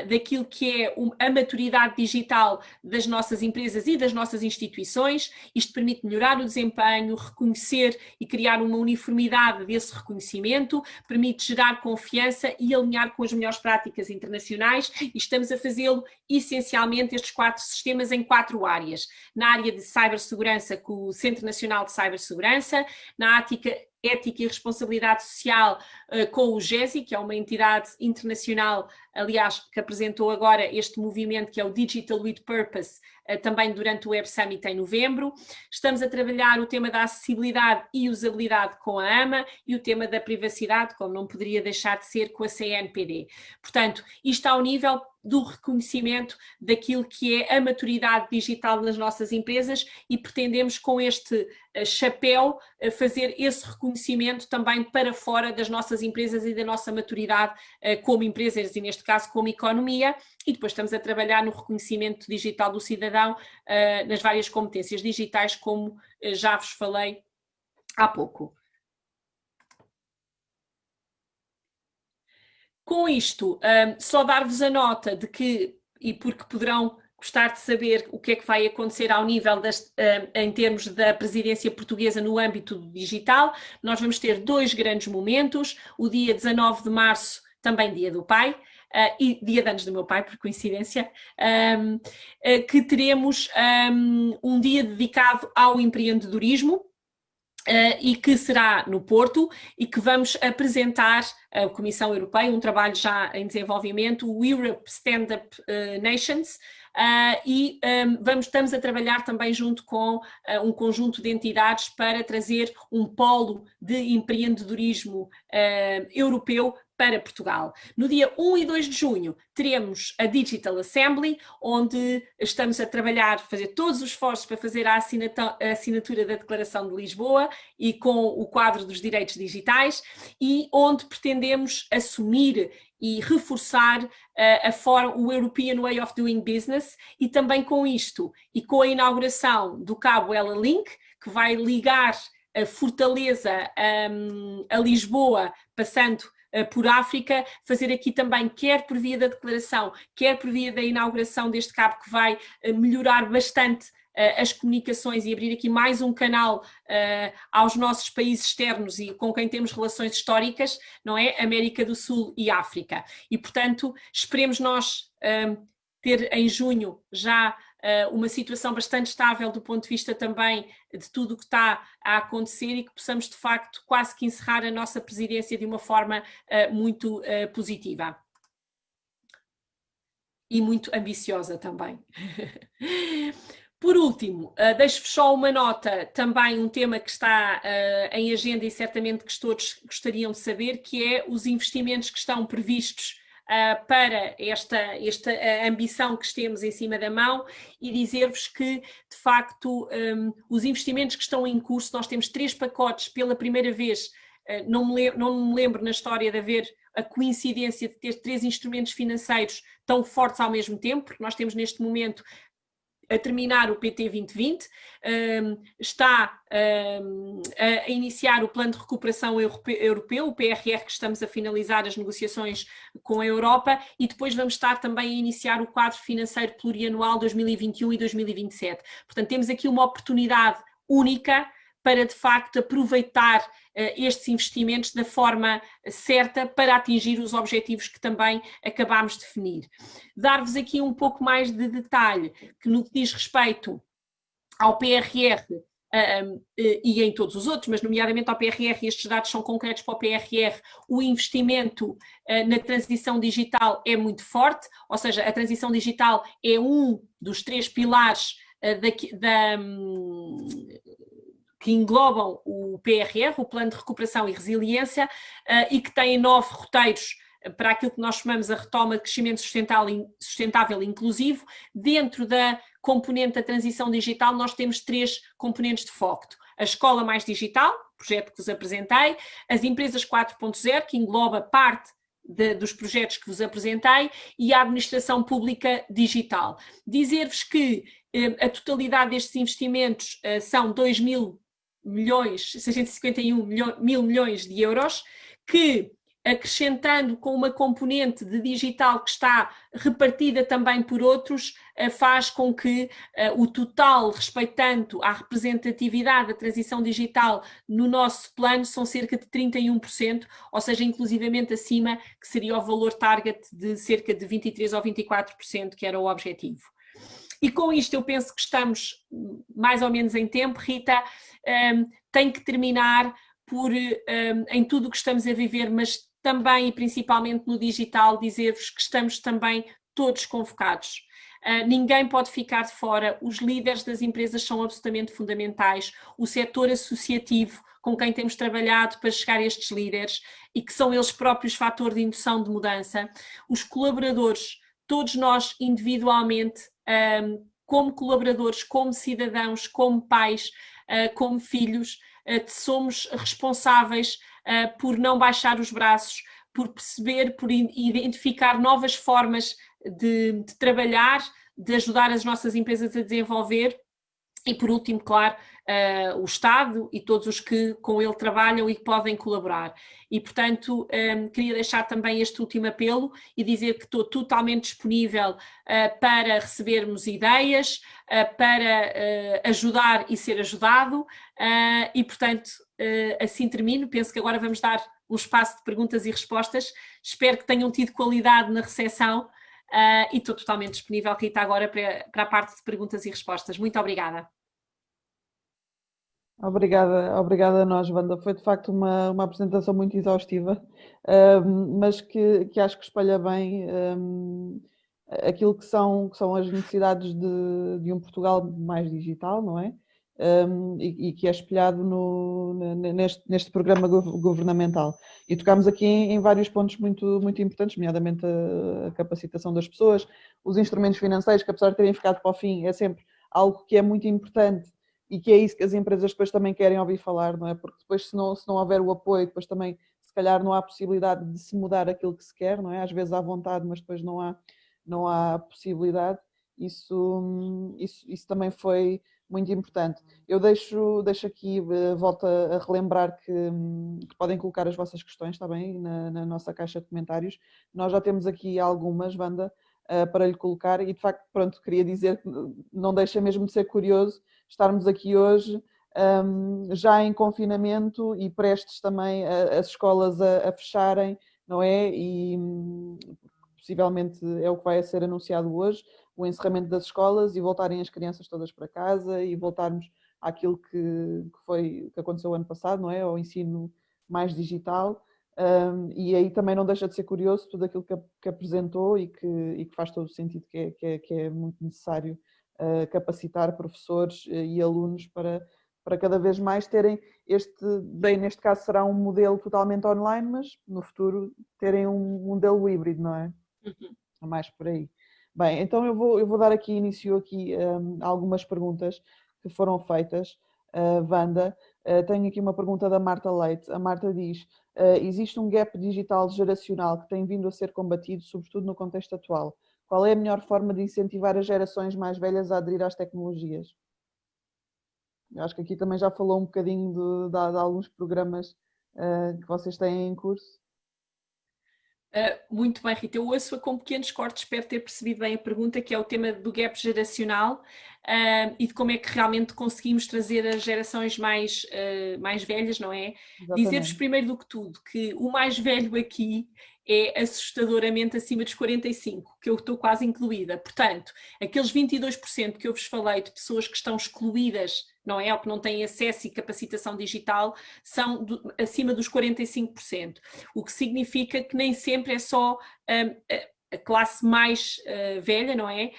daquilo que é a maturidade digital das nossas empresas e das nossas instituições. Isto permite melhorar o desempenho, reconhecer e criar uma uniformidade desse reconhecimento, permite gerar confiança e alinhar com as melhores práticas internacionais, e estamos a fazê-lo essencialmente estes 4 sistemas em 4 áreas. Na área de cibersegurança, com o Centro Nacional de Cibersegurança, na ética e responsabilidade social com o GESI, que é uma entidade internacional, aliás, que apresentou agora este movimento que é o Digital with Purpose, também durante o Web Summit em novembro. Estamos a trabalhar o tema da acessibilidade e usabilidade com a AMA e o tema da privacidade, como não poderia deixar de ser, com a CNPD. Portanto, isto ao nível do reconhecimento daquilo que é a maturidade digital nas nossas empresas, e pretendemos com este chapéu fazer esse reconhecimento também para fora das nossas empresas e da nossa maturidade como empresas e neste caso como economia, e depois estamos a trabalhar no reconhecimento digital do cidadão nas várias competências digitais, como já vos falei há pouco. Com isto, só dar-vos a nota de que, e porque poderão gostar de saber o que é que vai acontecer ao nível em termos da presidência portuguesa no âmbito do digital, nós vamos ter 2 grandes momentos, o dia 19 de março, também dia do pai, e dia de anos do meu pai, por coincidência, que teremos um dia dedicado ao empreendedorismo, e que será no Porto, e que vamos apresentar a Comissão Europeia, um trabalho já em desenvolvimento, o Europe Stand-Up Nations, e estamos a trabalhar também junto com um conjunto de entidades para trazer um polo de empreendedorismo europeu para Portugal. No dia 1 e 2 de junho teremos a Digital Assembly, onde estamos a trabalhar, fazer todos os esforços para fazer a assinatura da Declaração de Lisboa e com o quadro dos direitos digitais, e onde pretendemos assumir e reforçar o European Way of Doing Business, e também com isto e com a inauguração do cabo Ela Link, que vai ligar a Fortaleza a Lisboa, passando por África, fazer aqui também, quer por via da declaração, quer por via da inauguração deste cabo, que vai melhorar bastante as comunicações e abrir aqui mais um canal aos nossos países externos e com quem temos relações históricas, não é? América do Sul e África. E, portanto, esperemos nós ter em junho já uma situação bastante estável do ponto de vista também de tudo o que está a acontecer, e que possamos de facto quase que encerrar a nossa presidência de uma forma muito positiva e muito ambiciosa também. Por último, deixo-vos só uma nota, também um tema que está em agenda e certamente que todos gostariam de saber, que é os investimentos que estão previstos para esta ambição que temos em cima da mão, e dizer-vos que, de facto, os investimentos que estão em curso, nós temos 3 pacotes pela primeira vez. Não me lembro na história de haver a coincidência de ter 3 instrumentos financeiros tão fortes ao mesmo tempo, porque nós temos neste momento a terminar o PT 2020, está a iniciar o Plano de Recuperação Europeu, o PRR, que estamos a finalizar as negociações com a Europa, e depois vamos estar também a iniciar o quadro financeiro plurianual 2021 e 2027. Portanto, temos aqui uma oportunidade única para, de facto, aproveitar estes investimentos da forma certa para atingir os objetivos que também acabámos de definir. Dar-vos aqui um pouco mais de detalhe, que no que diz respeito ao PRR e em todos os outros, mas nomeadamente ao PRR, estes dados são concretos para o PRR, o investimento na transição digital é muito forte, ou seja, a transição digital é um dos 3 pilares que englobam o PRR, o Plano de Recuperação e Resiliência, e que têm 9 roteiros para aquilo que nós chamamos a retoma de crescimento sustentável e inclusivo. Dentro da componente da transição digital, nós temos 3 componentes de foco. A escola mais digital, projeto que vos apresentei, as empresas 4.0, que engloba parte dos projetos que vos apresentei, e a administração pública digital. Dizer-vos que a totalidade destes investimentos são 2.651 mil milhões de euros, que, acrescentando com uma componente de digital que está repartida também por outros, faz com que o total, respeitando à representatividade da transição digital no nosso plano, são cerca de 31%, ou seja, inclusivamente acima, que seria o valor target de cerca de 23% ou 24%, que era o objetivo. E com isto eu penso que estamos mais ou menos em tempo. Rita, tem que terminar por, em tudo o que estamos a viver, mas também e principalmente no digital, dizer-vos que estamos também todos convocados. Ninguém pode ficar de fora, os líderes das empresas são absolutamente fundamentais, o setor associativo com quem temos trabalhado para chegar a estes líderes e que são eles próprios fator de indução de mudança, os colaboradores, todos nós individualmente, como colaboradores, como cidadãos, como pais, como filhos, somos responsáveis por não baixar os braços, por perceber, por identificar novas formas de trabalhar, de ajudar as nossas empresas a desenvolver e, por último, claro, o Estado e todos os que com ele trabalham e que podem colaborar. E, portanto, queria deixar também este último apelo e dizer que estou totalmente disponível para recebermos ideias, para ajudar e ser ajudado e, portanto, assim termino. Penso que agora vamos dar um espaço de perguntas e respostas. Espero que tenham tido qualidade na recepção e estou totalmente disponível, Rita, agora para a parte de perguntas e respostas. Muito obrigada. Obrigada a nós, Wanda. Foi de facto uma apresentação muito exaustiva, mas que acho que espalha bem aquilo que são as necessidades de um Portugal mais digital, não é? E que é espelhado neste programa governamental. E tocámos aqui em vários pontos muito, muito importantes, nomeadamente a capacitação das pessoas, os instrumentos financeiros, que apesar de terem ficado para o fim, é sempre algo que é muito importante e que é isso que as empresas depois também querem ouvir falar, não é? Porque depois se não houver o apoio, depois também se calhar não há possibilidade de se mudar aquilo que se quer, não é? Às vezes há vontade, mas depois não há possibilidade. Isso também foi muito importante. Eu deixo aqui, volto a relembrar que podem colocar as vossas questões, está bem? Na nossa caixa de comentários. Nós já temos aqui algumas, Wanda, para lhe colocar e de facto, pronto, queria dizer que não deixa mesmo de ser curioso estarmos aqui hoje já em confinamento e prestes também as escolas a fecharem, não é? E possivelmente é o que vai ser anunciado hoje, o encerramento das escolas e voltarem as crianças todas para casa e voltarmos àquilo que aconteceu ano passado, não é? Ao ensino mais digital. E aí também não deixa de ser curioso tudo aquilo que apresentou e que faz todo o sentido, que é muito necessário capacitar professores e alunos para cada vez mais terem neste caso será um modelo totalmente online, mas no futuro terem um modelo híbrido, não é? É mais por aí. Bem, então eu vou dar aqui início a algumas perguntas que foram feitas. Wanda, tenho aqui uma pergunta da Marta Leite. A Marta diz: existe um gap digital geracional que tem vindo a ser combatido, sobretudo no contexto atual. Qual é a melhor forma de incentivar as gerações mais velhas a aderir às tecnologias? Eu acho que aqui também já falou um bocadinho de alguns programas que vocês têm em curso. Muito bem, Rita. Eu ouço-a com pequenos cortes, espero ter percebido bem a pergunta, que é o tema do gap geracional e de como é que realmente conseguimos trazer as gerações mais velhas, não é? Dizer-vos primeiro do que tudo que o mais velho aqui é assustadoramente acima dos 45, que eu estou quase incluída. Portanto, aqueles 22% que eu vos falei de pessoas que estão excluídas, não é? Ou que não têm acesso e capacitação digital, são acima dos 45%. O que significa que nem sempre é só a classe mais velha, não é?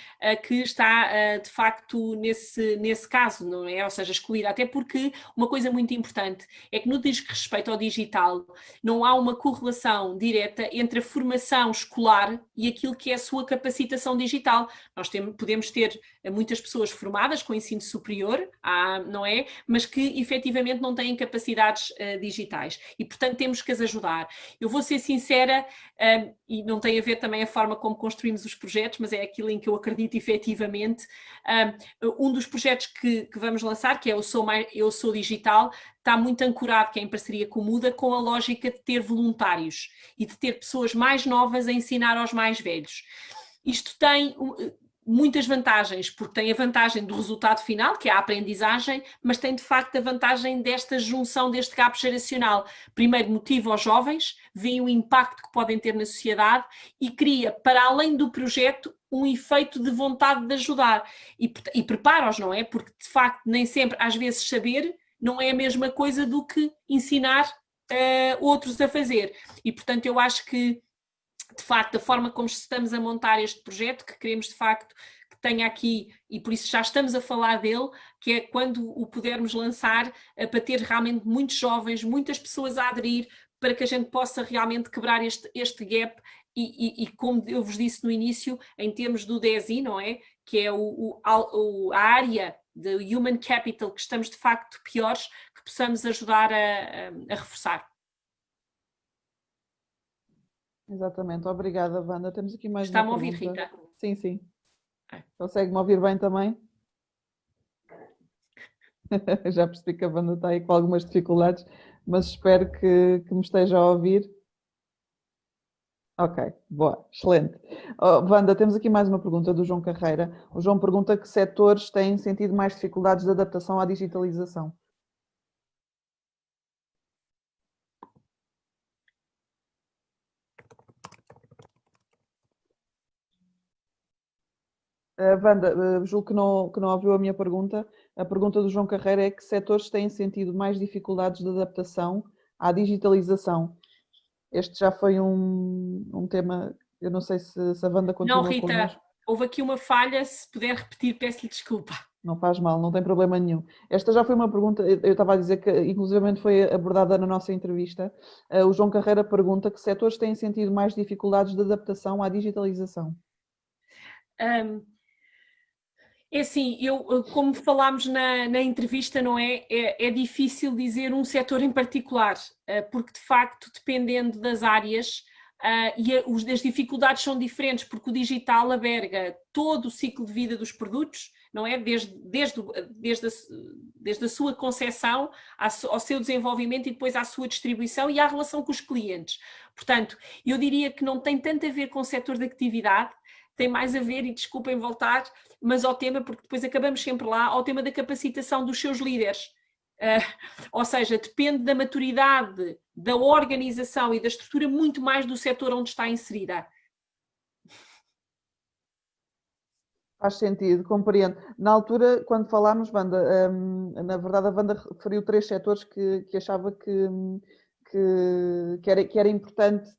Que está, de facto, nesse caso, não é? Ou seja, excluída. Até porque uma coisa muito importante é que no que diz respeito ao digital, não há uma correlação direta entre a formação escolar e aquilo que é a sua capacitação digital. Nós podemos ter muitas pessoas formadas com ensino superior, não é? Mas que efetivamente não têm capacidades digitais. E, portanto, temos que as ajudar. Eu vou ser sincera, e não tem a ver também a forma como construímos os projetos, mas é aquilo em que eu acredito efetivamente. Um dos projetos que vamos lançar, que é Eu Sou Digital, está muito ancorado, que é em parceria com o Muda, com a lógica de ter voluntários e de ter pessoas mais novas a ensinar aos mais velhos. Isto tem muitas vantagens, porque tem a vantagem do resultado final, que é a aprendizagem, mas tem de facto a vantagem desta junção, deste gap geracional. Primeiro, motiva os jovens, veem o impacto que podem ter na sociedade e cria, para além do projeto, um efeito de vontade de ajudar. E prepara-os, não é? Porque de facto, nem sempre, às vezes, saber não é a mesma coisa do que ensinar outros a fazer. E portanto, eu acho que de facto, a forma como estamos a montar este projeto, que queremos de facto que tenha aqui, e por isso já estamos a falar dele, que é quando o pudermos lançar, para ter realmente muitos jovens, muitas pessoas a aderir, para que a gente possa realmente quebrar este gap e como eu vos disse no início, em termos do DESI, não é? Que é a área de Human Capital que estamos de facto piores, que possamos ajudar a reforçar. Exatamente, obrigada, Wanda. Temos aqui mais Está-me uma a ouvir, pergunta. Rita? Sim, sim. Consegue-me ouvir bem também? Já percebi que a Wanda está aí com algumas dificuldades, mas espero que me esteja a ouvir. Ok, boa, excelente. Wanda, temos aqui mais uma pergunta do João Carreira. O João pergunta que setores têm sentido mais dificuldades de adaptação à digitalização. Wanda, julgo que não ouviu a minha pergunta. A pergunta do João Carreira é que setores têm sentido mais dificuldades de adaptação à digitalização. Este já foi um tema, eu não sei se a Wanda continua connosco. Não, Rita, houve aqui uma falha, se puder repetir, peço-lhe desculpa. Não faz mal, não tem problema nenhum. Esta já foi uma pergunta, eu estava a dizer que inclusivamente foi abordada na nossa entrevista. O João Carreira pergunta que setores têm sentido mais dificuldades de adaptação à digitalização. É assim, como falámos na entrevista, não é? É difícil dizer um setor em particular, porque de facto, dependendo das áreas, as dificuldades são diferentes, porque o digital alberga todo o ciclo de vida dos produtos, não é? Desde a sua concepção ao seu desenvolvimento e depois à sua distribuição e à relação com os clientes. Portanto, eu diria que não tem tanto a ver com o setor de atividade, tem mais a ver, e desculpem voltar, mas ao tema, porque depois acabamos sempre lá, ao tema da capacitação dos seus líderes. Ou seja, depende da maturidade, da organização e da estrutura muito mais do setor onde está inserida. Faz sentido, compreendo. Na altura, quando falámos, Wanda, na verdade a Wanda referiu 3 setores que achava que era importante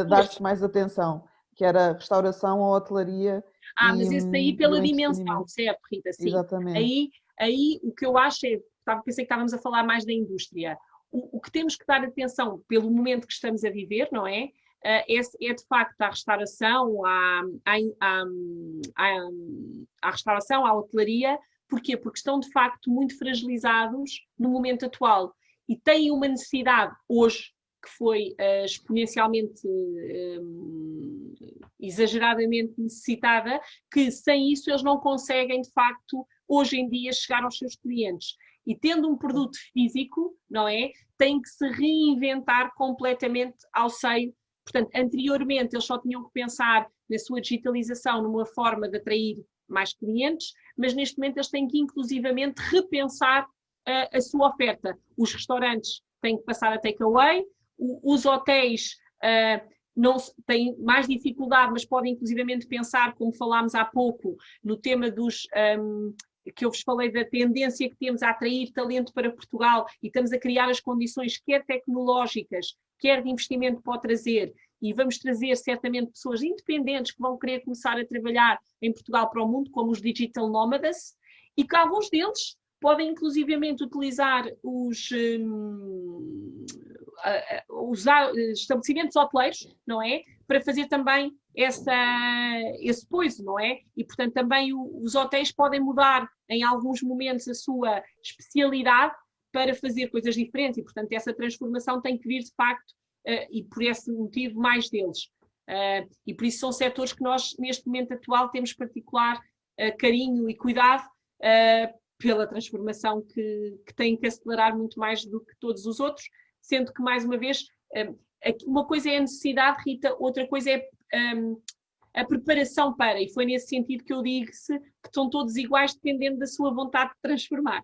dar-se mais atenção, que era restauração, a hotelaria. Mas esse aí pela dimensão, certo, Rita? Sim. Exatamente. Aí o que eu acho é, pensei que estávamos a falar mais da indústria. O que temos que dar atenção pelo momento que estamos a viver, não é? É de facto à restauração, à restauração, à hotelaria. Porquê? Porque estão de facto muito fragilizados no momento atual e têm uma necessidade hoje que foi exponencialmente, exageradamente necessitada, que sem isso eles não conseguem de facto hoje em dia chegar aos seus clientes. E tendo um produto físico, não é? Tem que se reinventar completamente ao seio. Portanto, anteriormente eles só tinham que pensar na sua digitalização numa forma de atrair mais clientes, mas neste momento eles têm que inclusivamente repensar a sua oferta. Os restaurantes têm que passar a takeaway, os hotéis não têm mais dificuldade, mas podem inclusivamente pensar, como falámos há pouco, no tema dos... que eu vos falei da tendência que temos a atrair talento para Portugal e estamos a criar as condições quer tecnológicas, quer de investimento para o trazer, e vamos trazer certamente pessoas independentes que vão querer começar a trabalhar em Portugal para o mundo, como os digital nomads, e que alguns deles podem inclusivamente utilizar os estabelecimentos hoteleiros, não é? Para fazer também esse poiso, não é? E, portanto, também os hotéis podem mudar em alguns momentos a sua especialidade para fazer coisas diferentes e, portanto, essa transformação tem que vir de facto e por esse motivo mais deles. E por isso são setores que nós, neste momento atual, temos particular carinho e cuidado pela transformação que tem que acelerar muito mais do que todos os outros, sendo que, mais uma vez, uma coisa é a necessidade, Rita, outra coisa é a preparação para, e foi nesse sentido que eu disse que estão todos iguais dependendo da sua vontade de transformar.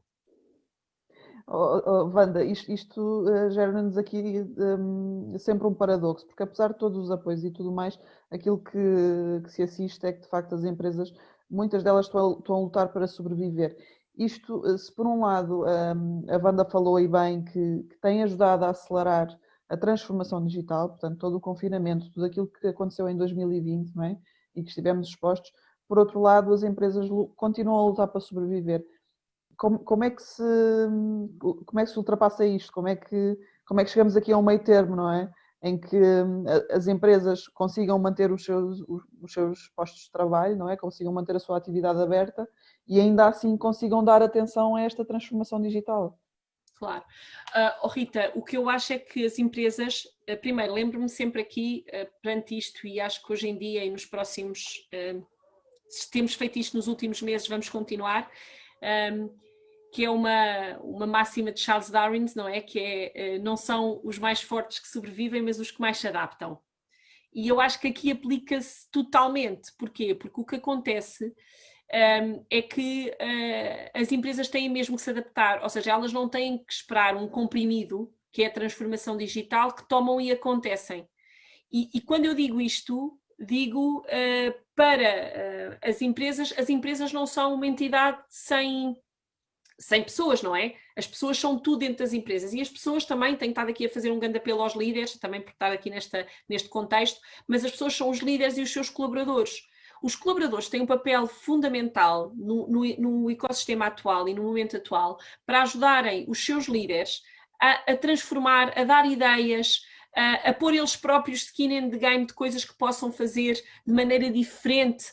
Wanda, isto gera-nos aqui sempre um paradoxo, porque apesar de todos os apoios e tudo mais, aquilo que se assiste é que de facto as empresas, muitas delas estão a lutar para sobreviver. Isto, se por um lado a Wanda falou aí bem que tem ajudado a acelerar a transformação digital, portanto todo o confinamento, tudo aquilo que aconteceu em 2020, não é? E que estivemos expostos, por outro lado as empresas continuam a lutar para sobreviver. Como é que se ultrapassa isto? Como é que chegamos aqui a um meio termo, não é? Em que as empresas consigam manter os seus postos de trabalho, não é? Consigam manter a sua atividade aberta e ainda assim consigam dar atenção a esta transformação digital. Claro. Rita, o que eu acho é que as empresas, primeiro, lembro-me sempre aqui, perante isto, e acho que hoje em dia e nos próximos, se temos feito isto nos últimos meses, vamos continuar, que é uma máxima de Charles Darwin, não é? Que é, não são os mais fortes que sobrevivem, mas os que mais se adaptam. E eu acho que aqui aplica-se totalmente. Porquê? Porque o que acontece é que as empresas têm mesmo que se adaptar, ou seja, elas não têm que esperar um comprimido, que é a transformação digital, que tomam e acontecem. E quando eu digo isto, digo para as empresas não são uma entidade sem pessoas, não é? As pessoas são tudo dentro das empresas e as pessoas também, tenho estado aqui a fazer um grande apelo aos líderes, também por estar aqui neste contexto, mas as pessoas são os líderes e os seus colaboradores. Os colaboradores têm um papel fundamental no ecossistema atual e no momento atual para ajudarem os seus líderes a transformar, a dar ideias, a pôr eles próprios skin in the game de coisas que possam fazer de maneira diferente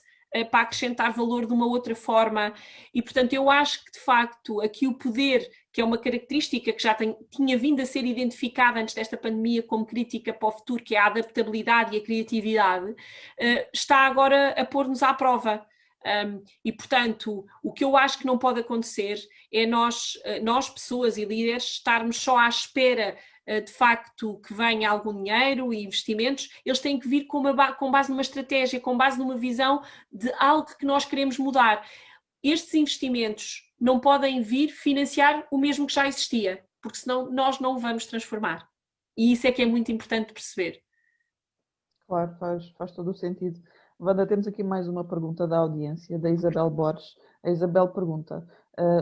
para acrescentar valor de uma outra forma. E, portanto, eu acho que, de facto, aqui o poder, que é uma característica que já tinha vindo a ser identificada antes desta pandemia como crítica para o futuro, que é a adaptabilidade e a criatividade, está agora a pôr-nos à prova. E, portanto, o que eu acho que não pode acontecer é nós pessoas e líderes, estarmos só à espera de facto que venha algum dinheiro e investimentos. Eles têm que vir com base numa estratégia, com base numa visão de algo que nós queremos mudar. Estes investimentos não podem vir financiar o mesmo que já existia, porque senão nós não vamos transformar. E isso é que é muito importante perceber. Claro, faz todo o sentido. Wanda, temos aqui mais uma pergunta da audiência, da Isabel Borges. A Isabel pergunta: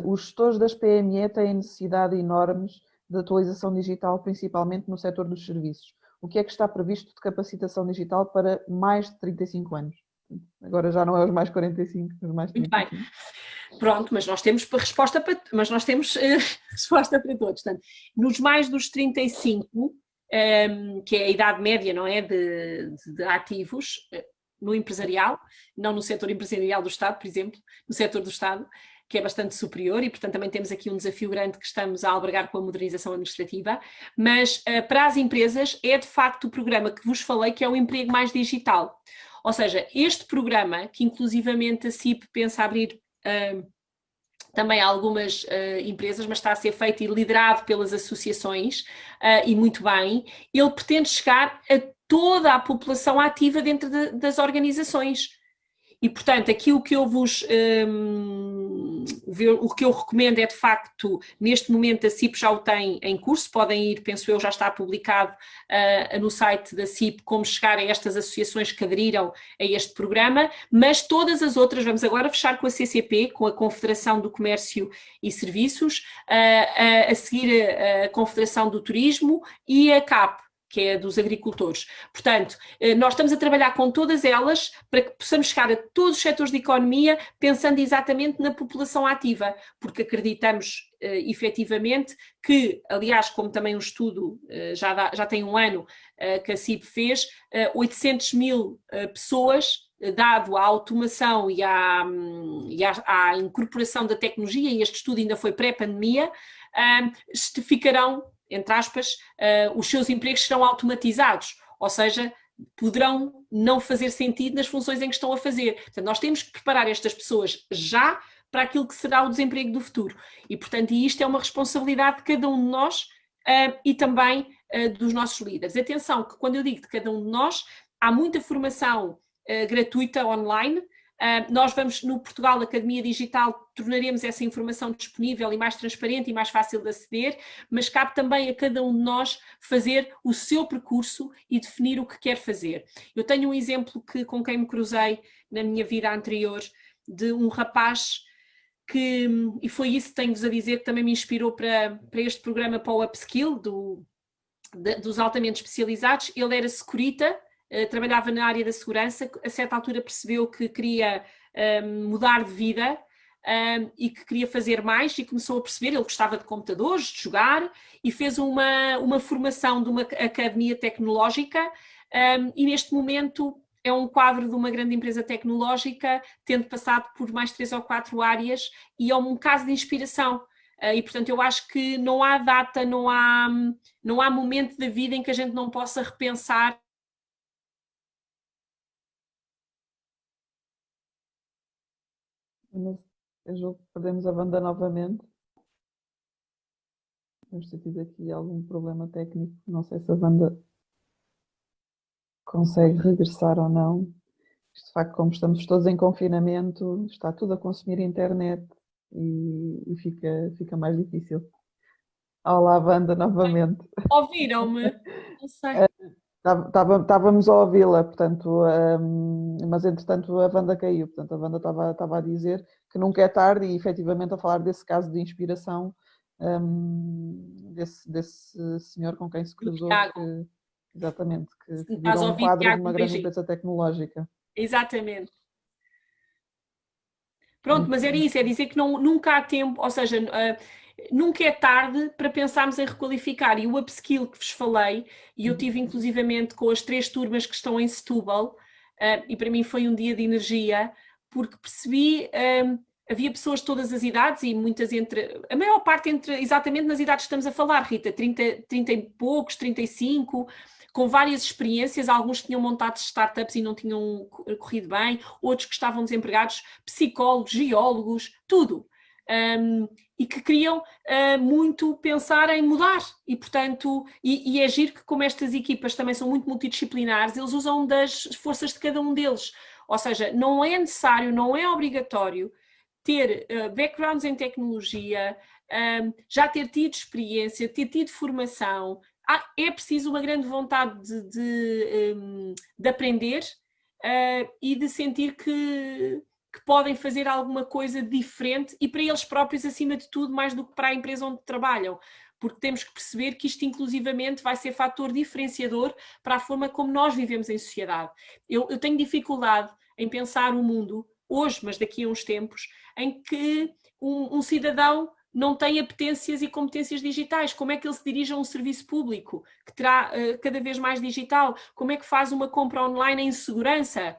os gestores das PME têm necessidade enormes de atualização digital, principalmente no setor dos serviços. O que é que está previsto de capacitação digital para mais de 35 anos? Agora já não é os mais 45, os mais 35. Muito bem. Pronto, mas nós temos resposta para todos. Portanto, nos mais dos 35, que é a idade média, não é, de ativos, no empresarial, não no setor empresarial do Estado, por exemplo, no setor do Estado, que é bastante superior e, portanto, também temos aqui um desafio grande que estamos a albergar com a modernização administrativa, mas para as empresas é de facto o programa que vos falei, que é o emprego mais digital. Ou seja, este programa, que inclusivamente a CIP pensa abrir também a algumas empresas, mas está a ser feito e liderado pelas associações, e muito bem, ele pretende chegar a toda a população ativa dentro das organizações. E, portanto, aqui o que eu recomendo é, de facto, neste momento a CIP já o tem em curso, podem ir, penso eu, já está publicado no site da CIP como chegar a estas associações que aderiram a este programa, mas todas as outras, vamos agora fechar com a CCP, com a Confederação do Comércio e Serviços, a seguir a Confederação do Turismo e a CAP. que é dos agricultores. Portanto, nós estamos a trabalhar com todas elas para que possamos chegar a todos os setores de economia, pensando exatamente na população ativa, porque acreditamos efetivamente que, aliás, como também um estudo já tem um ano que a CIB fez, 800 mil pessoas, dado à automação e à incorporação da tecnologia, e este estudo ainda foi pré-pandemia, ficarão, entre aspas, os seus empregos serão automatizados, ou seja, poderão não fazer sentido nas funções em que estão a fazer. Portanto, nós temos que preparar estas pessoas já para aquilo que será o desemprego do futuro. E, portanto, isto é uma responsabilidade de cada um de nós e também dos nossos líderes. Atenção, que quando eu digo de cada um de nós, há muita formação gratuita online. Nós vamos, no Portugal Academia Digital, tornaremos essa informação disponível e mais transparente e mais fácil de aceder, mas cabe também a cada um de nós fazer o seu percurso e definir o que quer fazer. Eu tenho um exemplo com quem me cruzei na minha vida anterior, de um rapaz que, e foi isso que tenho-vos a dizer, que também me inspirou para este programa, para o Upskill, dos altamente especializados. Ele era securita, trabalhava na área da segurança, a certa altura percebeu que queria mudar de vida e que queria fazer mais, e começou a perceber, ele gostava de computadores, de jogar, e fez uma formação de uma academia tecnológica e neste momento é um quadro de uma grande empresa tecnológica, tendo passado por mais 3 ou 4 áreas, e é um caso de inspiração. E portanto eu acho que não há data, não há momento da vida em que a gente não possa repensar. Eu julgo que perdemos a Wanda novamente. Vamos ter tido aqui algum problema técnico. Não sei se a Wanda consegue regressar ou não. De facto, como estamos todos em confinamento, está tudo a consumir internet e fica mais difícil. Olá, Wanda, novamente. Ouviram-me? Não sei. Estávamos a ouvi-la, portanto, mas entretanto a Wanda caiu. Portanto, a Wanda estava a dizer que nunca é tarde e efetivamente a falar desse caso de inspiração desse senhor com quem se cruzou, exatamente, que virou um quadro de uma grande empresa tecnológica. Exatamente. Pronto, mas era isso, é dizer que nunca há tempo, ou seja, nunca é tarde para pensarmos em requalificar. E o upskill que vos falei, e eu tive inclusivamente com as 3 turmas que estão em Setúbal, e para mim foi um dia de energia, porque percebi, havia pessoas de todas as idades e muitas a maior parte exatamente nas idades que estamos a falar, Rita, 30 e poucos, 35, com várias experiências, alguns tinham montado startups e não tinham corrido bem, outros que estavam desempregados, psicólogos, geólogos, tudo. E que queriam muito pensar em mudar e, portanto, e é giro que como estas equipas também são muito multidisciplinares, eles usam das forças de cada um deles, ou seja, não é necessário, não é obrigatório ter backgrounds em tecnologia, já ter tido experiência, ter tido formação. É preciso uma grande vontade de aprender e de sentir que podem fazer alguma coisa diferente e para eles próprios, acima de tudo, mais do que para a empresa onde trabalham, porque temos que perceber que isto inclusivamente vai ser fator diferenciador para a forma como nós vivemos em sociedade. Eu tenho dificuldade em pensar o mundo, hoje, mas daqui a uns tempos, em que um cidadão não tem apetências e competências digitais. Como é que ele se dirige a um serviço público que terá cada vez mais digital? Como é que faz uma compra online em segurança?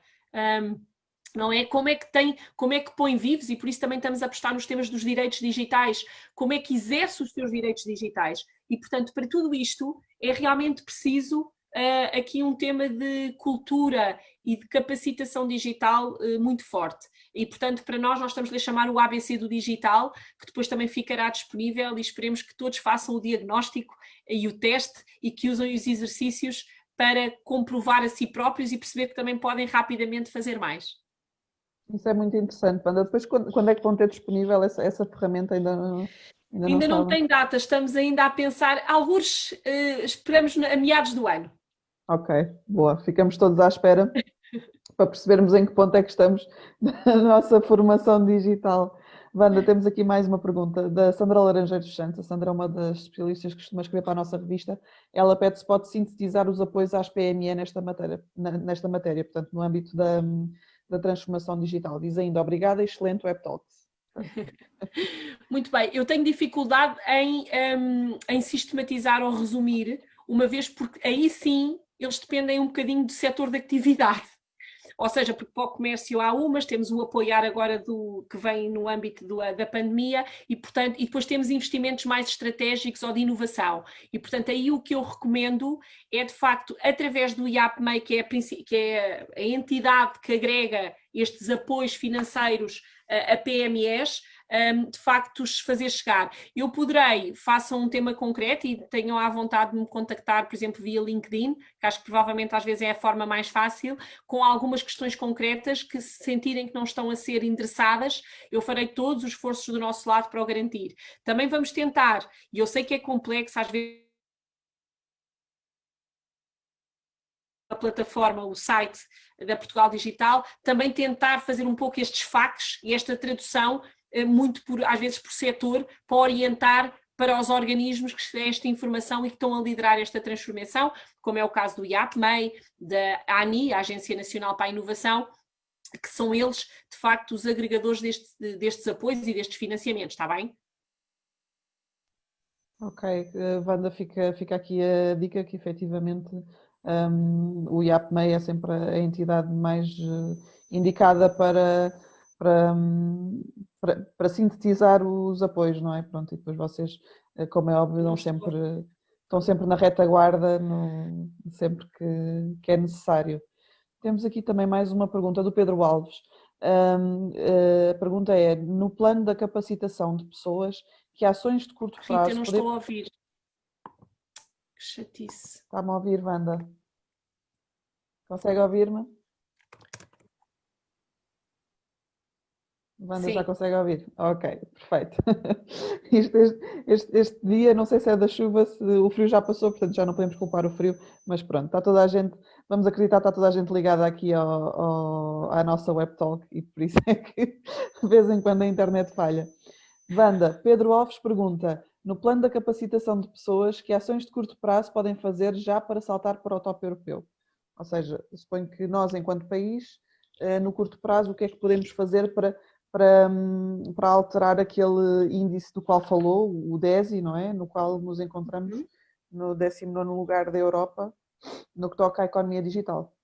Não é? Como é que põe vivos, e por isso também estamos a apostar nos temas dos direitos digitais, como é que exerce os seus direitos digitais? E, portanto, para tudo isto é realmente preciso aqui um tema de cultura e de capacitação digital muito forte. E, portanto, para nós estamos a chamar o ABC do digital, que depois também ficará disponível e esperemos que todos façam o diagnóstico e o teste e que usem os exercícios para comprovar a si próprios e perceber que também podem rapidamente fazer mais. Isso é muito interessante, Wanda. Depois, quando é que vão ter disponível essa ferramenta? Ainda não tem data, estamos ainda a pensar, alguns esperamos a meados do ano. Ok, boa. Ficamos todos à espera para percebermos em que ponto é que estamos na nossa formação digital. Wanda, temos aqui mais uma pergunta da Sandra Laranjeiro dos Santos. A Sandra é uma das especialistas que costuma escrever para a nossa revista. Ela pede se pode sintetizar os apoios às PME nesta matéria, portanto, no âmbito da transformação digital. Diz ainda, obrigada, excelente Web Talks. Muito bem, eu tenho dificuldade em sistematizar ou resumir, uma vez porque aí sim eles dependem um bocadinho do setor de atividade. Ou seja, porque para o comércio há umas, temos o apoiar agora que vem no âmbito da pandemia e, portanto, e depois temos investimentos mais estratégicos ou de inovação. E, portanto, aí o que eu recomendo é, de facto, através do IAPMEI, que é a entidade que agrega estes apoios financeiros a PMEs, de facto fazer chegar. Eu poderei, façam um tema concreto e tenham à vontade de me contactar, por exemplo, via LinkedIn, que acho que provavelmente às vezes é a forma mais fácil, com algumas questões concretas que, se sentirem que não estão a ser endereçadas, eu farei todos os esforços do nosso lado para o garantir. Também vamos tentar, e eu sei que é complexo, às vezes a plataforma, o site da Portugal Digital, também tentar fazer um pouco estes FAQs e esta tradução, muito às vezes por setor, para orientar para os organismos que têm esta informação e que estão a liderar esta transformação, como é o caso do IAPMEI, da ANI, a Agência Nacional para a Inovação, que são eles, de facto, os agregadores destes apoios e destes financiamentos, está bem? Ok, Wanda, fica aqui a dica que efetivamente o IAPMEI é sempre a entidade mais indicada para sintetizar os apoios, não é? Pronto, e depois vocês, como é óbvio, estão sempre na retaguarda, sempre que é necessário. Temos aqui também mais uma pergunta do Pedro Alves. A pergunta é, no plano da capacitação de pessoas, que ações de curto prazo... Rita, não estou a ouvir. Que chatice. Está-me a ouvir, Wanda? Consegue ouvir-me? Wanda, Sim. já consegue ouvir? Ok, perfeito. Este dia, não sei se é da chuva, se o frio já passou, portanto já não podemos culpar o frio, mas pronto, está toda a gente, vamos acreditar, está toda a gente ligada aqui à nossa Web Talk e por isso é que de vez em quando a internet falha. Wanda, Pedro Alves pergunta, no plano da capacitação de pessoas, que ações de curto prazo podem fazer já para saltar para o top europeu? Ou seja, suponho que nós, enquanto país, no curto prazo, o que é que podemos fazer para alterar aquele índice do qual falou, o DESI, não é? No qual nos encontramos no 19º lugar da Europa, no que toca à economia digital.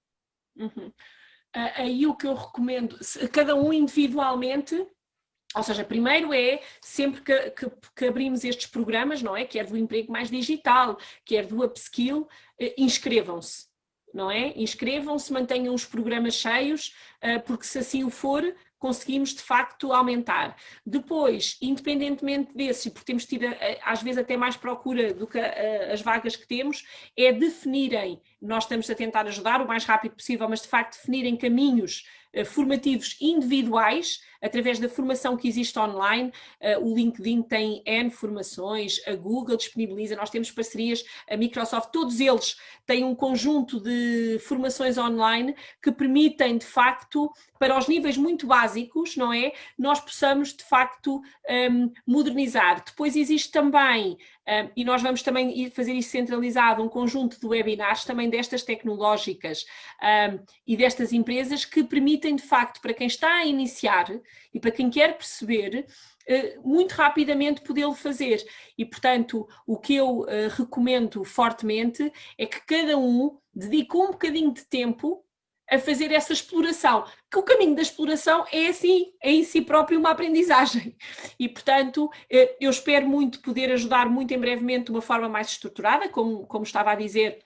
Aí o que eu recomendo, cada um individualmente, ou seja, primeiro é, sempre que abrimos estes programas, não é? Quer do emprego mais digital, quer do upskill, inscrevam-se. Não é? Inscrevam-se, mantenham os programas cheios, porque se assim o for, conseguimos de facto aumentar. Depois, independentemente desse, porque temos tido às vezes até mais procura do que as vagas que temos, é definirem, nós estamos a tentar ajudar o mais rápido possível, mas de facto definirem caminhos formativos individuais, através da formação que existe online. O LinkedIn tem N formações, a Google disponibiliza, nós temos parcerias, a Microsoft, todos eles têm um conjunto de formações online que permitem, de facto, para os níveis muito básicos, não é? Nós possamos, de facto, modernizar. Depois existe também, e nós vamos também ir fazer isso centralizado, um conjunto de webinars também destas tecnológicas e destas empresas que permitem, de facto, para quem está a iniciar e para quem quer perceber, muito rapidamente podê-lo fazer. E, portanto, o que eu recomendo fortemente é que cada um dedique um bocadinho de tempo a fazer essa exploração, que o caminho da exploração é assim, é em si próprio uma aprendizagem. E, portanto, eu espero muito poder ajudar muito em brevemente de uma forma mais estruturada, como estava a dizer,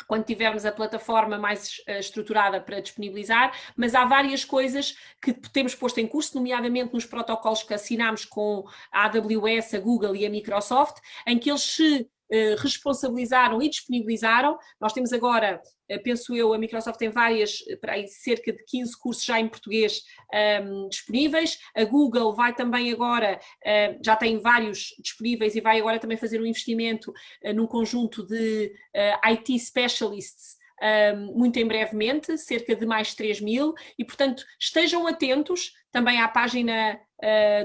quando tivermos a plataforma mais estruturada para disponibilizar, mas há várias coisas que temos posto em curso, nomeadamente nos protocolos que assinámos com a AWS, a Google e a Microsoft, em que eles se responsabilizaram e disponibilizaram. Nós temos agora, penso eu, a Microsoft tem cerca de 15 cursos já em português disponíveis. A Google vai também agora, já tem vários disponíveis e vai agora também fazer um investimento num conjunto de IT specialists muito em brevemente, cerca de mais 3.000, e portanto estejam atentos também à página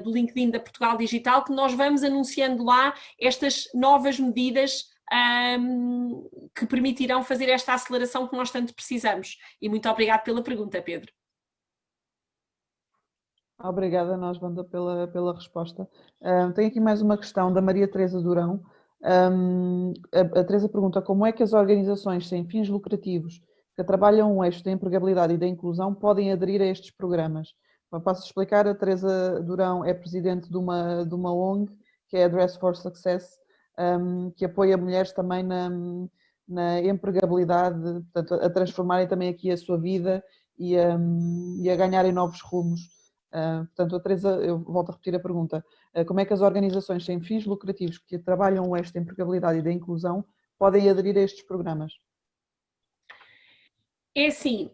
do LinkedIn da Portugal Digital, que nós vamos anunciando lá estas novas medidas que permitirão fazer esta aceleração que nós tanto precisamos. E muito obrigada pela pergunta, Pedro. Obrigada a nós, Wanda, pela resposta. Tenho aqui mais uma questão da Maria Teresa Durão. A Teresa pergunta como é que as organizações sem fins lucrativos que trabalham o eixo da empregabilidade e da inclusão podem aderir a estes programas. Passo a explicar, a Teresa Durão é presidente de uma ONG, que é a Dress for Success, que apoia mulheres também na empregabilidade, portanto, a transformarem também aqui a sua vida e a ganharem novos rumos. Portanto, a Teresa, eu volto a repetir a pergunta, como é que as organizações sem fins lucrativos que trabalham o eixo da empregabilidade e da inclusão podem aderir a estes programas? É assim,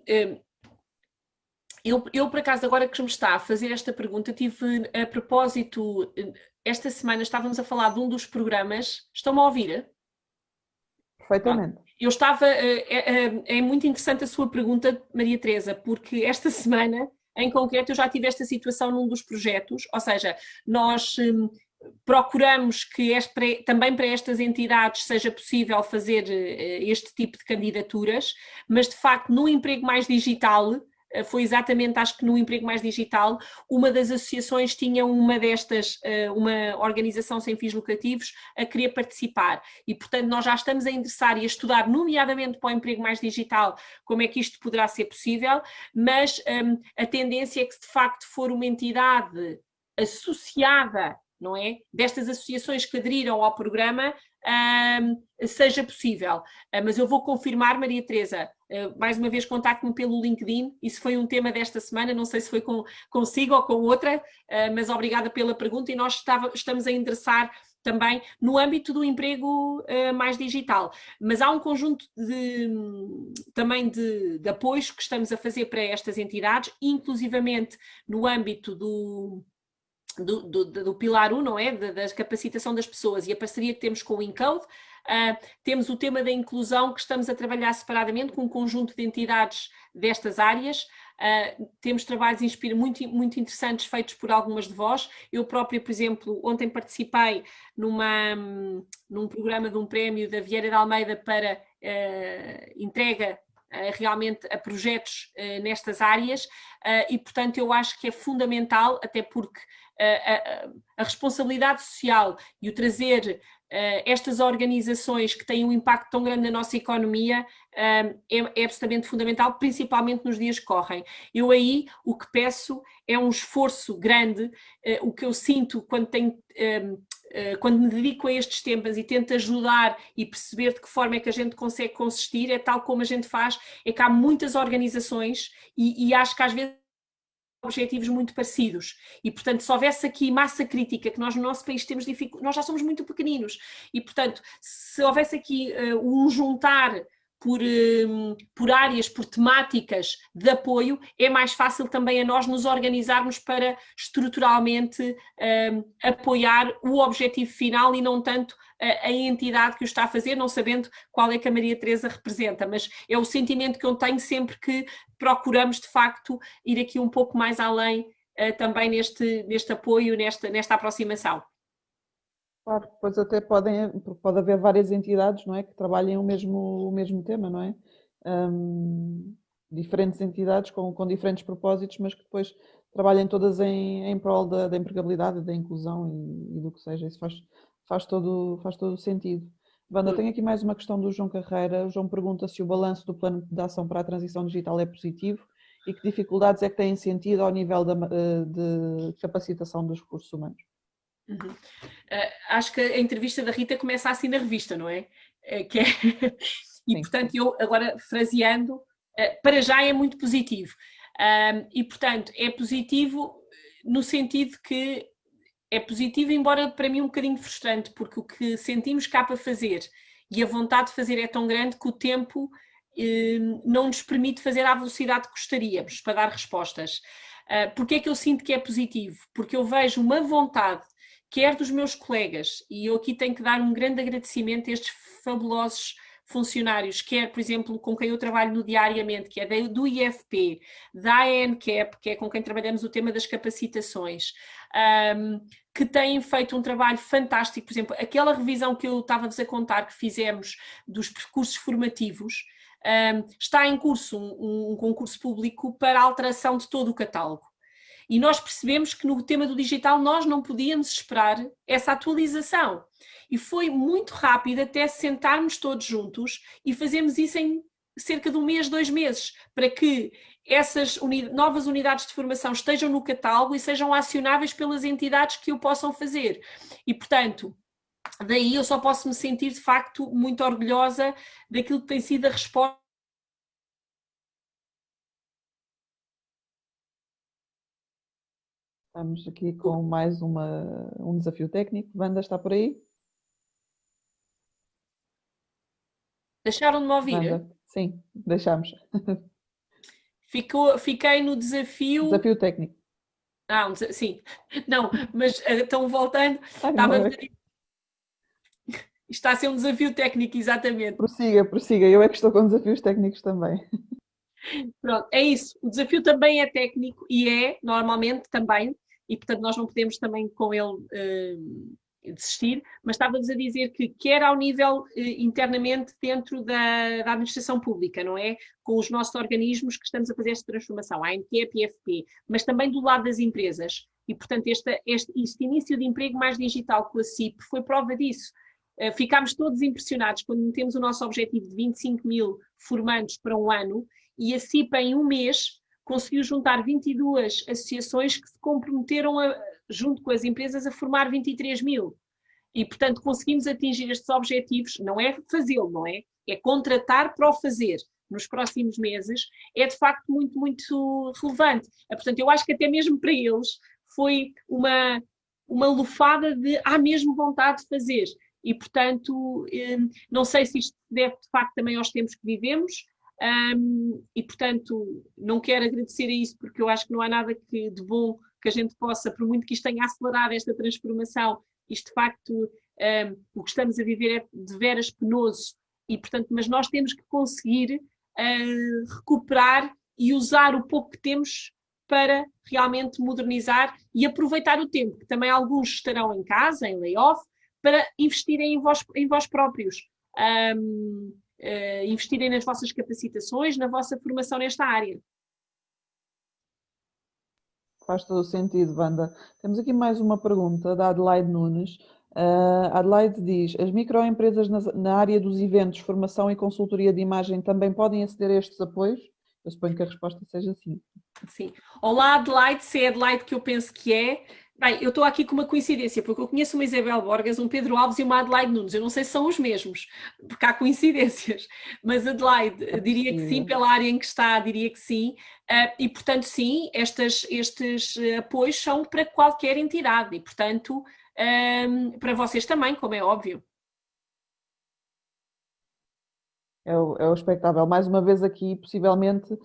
eu por acaso agora que me está a fazer esta pergunta, tive a propósito, esta semana estávamos a falar de um dos programas, estão-me a ouvir? Perfeitamente. Eu estava, é muito interessante a sua pergunta, Maria Teresa, porque esta semana, em concreto, eu já tive esta situação num dos projetos, ou seja, nós procuramos que também para estas entidades seja possível fazer este tipo de candidaturas, mas de facto no Emprego Mais Digital, foi exatamente, acho que no Emprego Mais Digital, uma das associações tinha uma destas, uma organização sem fins lucrativos a querer participar e portanto nós já estamos a interessar e a estudar nomeadamente para o Emprego Mais Digital como é que isto poderá ser possível, mas a tendência é que se de facto for uma entidade associada, não é? Destas associações que aderiram ao programa, seja possível. Mas eu vou confirmar, Maria Teresa, mais uma vez contacte-me pelo LinkedIn, isso foi um tema desta semana, não sei se foi consigo ou com outra, mas obrigada pela pergunta e nós estamos a endereçar também no âmbito do emprego mais digital. Mas há um conjunto também de apoios que estamos a fazer para estas entidades, inclusivamente no âmbito do Pilar 1, não é? Da capacitação das pessoas e a parceria que temos com o Encode. Temos o tema da inclusão que estamos a trabalhar separadamente com um conjunto de entidades destas áreas. Temos trabalhos muito, muito interessantes feitos por algumas de vós. Eu própria, por exemplo, ontem participei num programa de um prémio da Vieira de Almeida para entrega realmente a projetos nestas áreas e, portanto, eu acho que é fundamental, até porque a responsabilidade social e o trazer estas organizações que têm um impacto tão grande na nossa economia é absolutamente fundamental, principalmente nos dias que correm. Eu aí o que peço é um esforço grande, o que eu sinto quando me dedico a estes temas e tento ajudar e perceber de que forma é que a gente consegue consistir, é tal como a gente faz, é que há muitas organizações e acho que às vezes objetivos muito parecidos e, portanto, se houvesse aqui massa crítica, que nós no nosso país temos dificuldade, nós já somos muito pequeninos e, portanto, se houvesse aqui um juntar por áreas, por temáticas de apoio, é mais fácil também a nós nos organizarmos para estruturalmente apoiar o objetivo final e não tanto a entidade que o está a fazer, não sabendo qual é que a Maria Teresa representa, mas é o sentimento que eu tenho sempre que procuramos de facto ir aqui um pouco mais além também neste apoio, nesta aproximação. Claro, depois até pode haver várias entidades, não é, que trabalhem o mesmo tema, não é? Diferentes entidades com diferentes propósitos, mas que depois trabalhem todas em prol da empregabilidade, da inclusão e do que seja. Isso faz todo o sentido. Wanda, tenho aqui mais uma questão do João Carreira. O João pergunta se o balanço do plano de ação para a transição digital é positivo e que dificuldades é que têm sentido ao nível de capacitação dos recursos humanos. Uhum. Acho que a entrevista da Rita começa assim na revista, não é? E sim. Portanto, eu agora fraseando, para já é muito positivo. E portanto, é positivo no sentido que é positivo, embora para mim um bocadinho frustrante, porque o que sentimos cá para fazer e a vontade de fazer é tão grande que o tempo não nos permite fazer à velocidade que gostaríamos para dar respostas. Porque é que eu sinto que é positivo? Porque eu vejo uma vontade quer dos meus colegas, e eu aqui tenho que dar um grande agradecimento a estes funcionários, quer, por exemplo, com quem eu trabalho no diariamente, que é do IFP, da ANCAP, que é com quem trabalhamos o tema das capacitações, que têm feito um trabalho fantástico. Por exemplo, aquela revisão que eu estava-vos a contar que fizemos dos percursos formativos, está em curso um concurso público para a alteração de todo o catálogo. E nós percebemos que no tema do digital nós não podíamos esperar essa atualização. E foi muito rápido até sentarmos todos juntos e fazermos isso em cerca de 1 mês, 2 meses, para que essas novas unidades de formação estejam no catálogo e sejam acionáveis pelas entidades que o possam fazer. E, portanto, daí eu só posso me sentir, de facto, muito orgulhosa daquilo que tem sido a resposta. Estamos aqui com mais um desafio técnico. Wanda, está por aí? Deixaram de me ouvir? Wanda, sim, deixamos. Fiquei no desafio... Desafio técnico. Sim. Não, mas estão voltando. Está a ser um desafio técnico, exatamente. Prossiga. Eu é que estou com desafios técnicos também. Pronto, é isso. O desafio também é técnico e é, normalmente, também, e portanto nós não podemos também com ele desistir, mas estava-vos a dizer que quer ao nível internamente dentro da administração pública, não é? Com os nossos organismos que estamos a fazer esta transformação, a ANCAP e a FP, mas também do lado das empresas. E portanto este início de emprego mais digital com a CIP foi prova disso. Ficámos todos impressionados quando metemos o nosso objetivo de 25 mil formandos para um ano e a CIP em 1 mês conseguiu juntar 22 associações que se comprometeram, junto com as empresas, a formar 23 mil. E, portanto, conseguimos atingir estes objetivos, não é fazê-lo, não é? É contratar para o fazer nos próximos meses, é de facto muito, muito relevante. Portanto, eu acho que até mesmo para eles foi uma lufada de há mesmo vontade de fazer. E, portanto, não sei se isto deve de facto também aos tempos que vivemos, e, portanto, não quero agradecer a isso porque eu acho que não há nada de bom que a gente possa, por muito que isto tenha acelerado esta transformação, isto de facto, o que estamos a viver é de veras penoso, e, portanto, mas nós temos que conseguir recuperar e usar o pouco que temos para realmente modernizar e aproveitar o tempo, que também alguns estarão em casa, em layoff, para investirem em vós próprios, investirem nas vossas capacitações, na vossa formação nesta área. Faz todo o sentido, Wanda. Temos aqui mais uma pergunta da Adelaide Nunes. Adelaide diz: as microempresas na área dos eventos, formação e consultoria de imagem também podem aceder a estes apoios? Eu suponho que a resposta seja sim. Sim. Olá, Adelaide, se é Adelaide que eu penso que é. Bem, eu estou aqui com uma coincidência, porque eu conheço uma Isabel Borges, um Pedro Alves e uma Adelaide Nunes. Eu não sei se são os mesmos, porque há coincidências. Mas Adelaide, diria que sim, pela área em que está, diria que sim. E, portanto, sim, estes apoios são para qualquer entidade. E, portanto, para vocês também, como é óbvio. É o expectável. Mais uma vez aqui, possivelmente,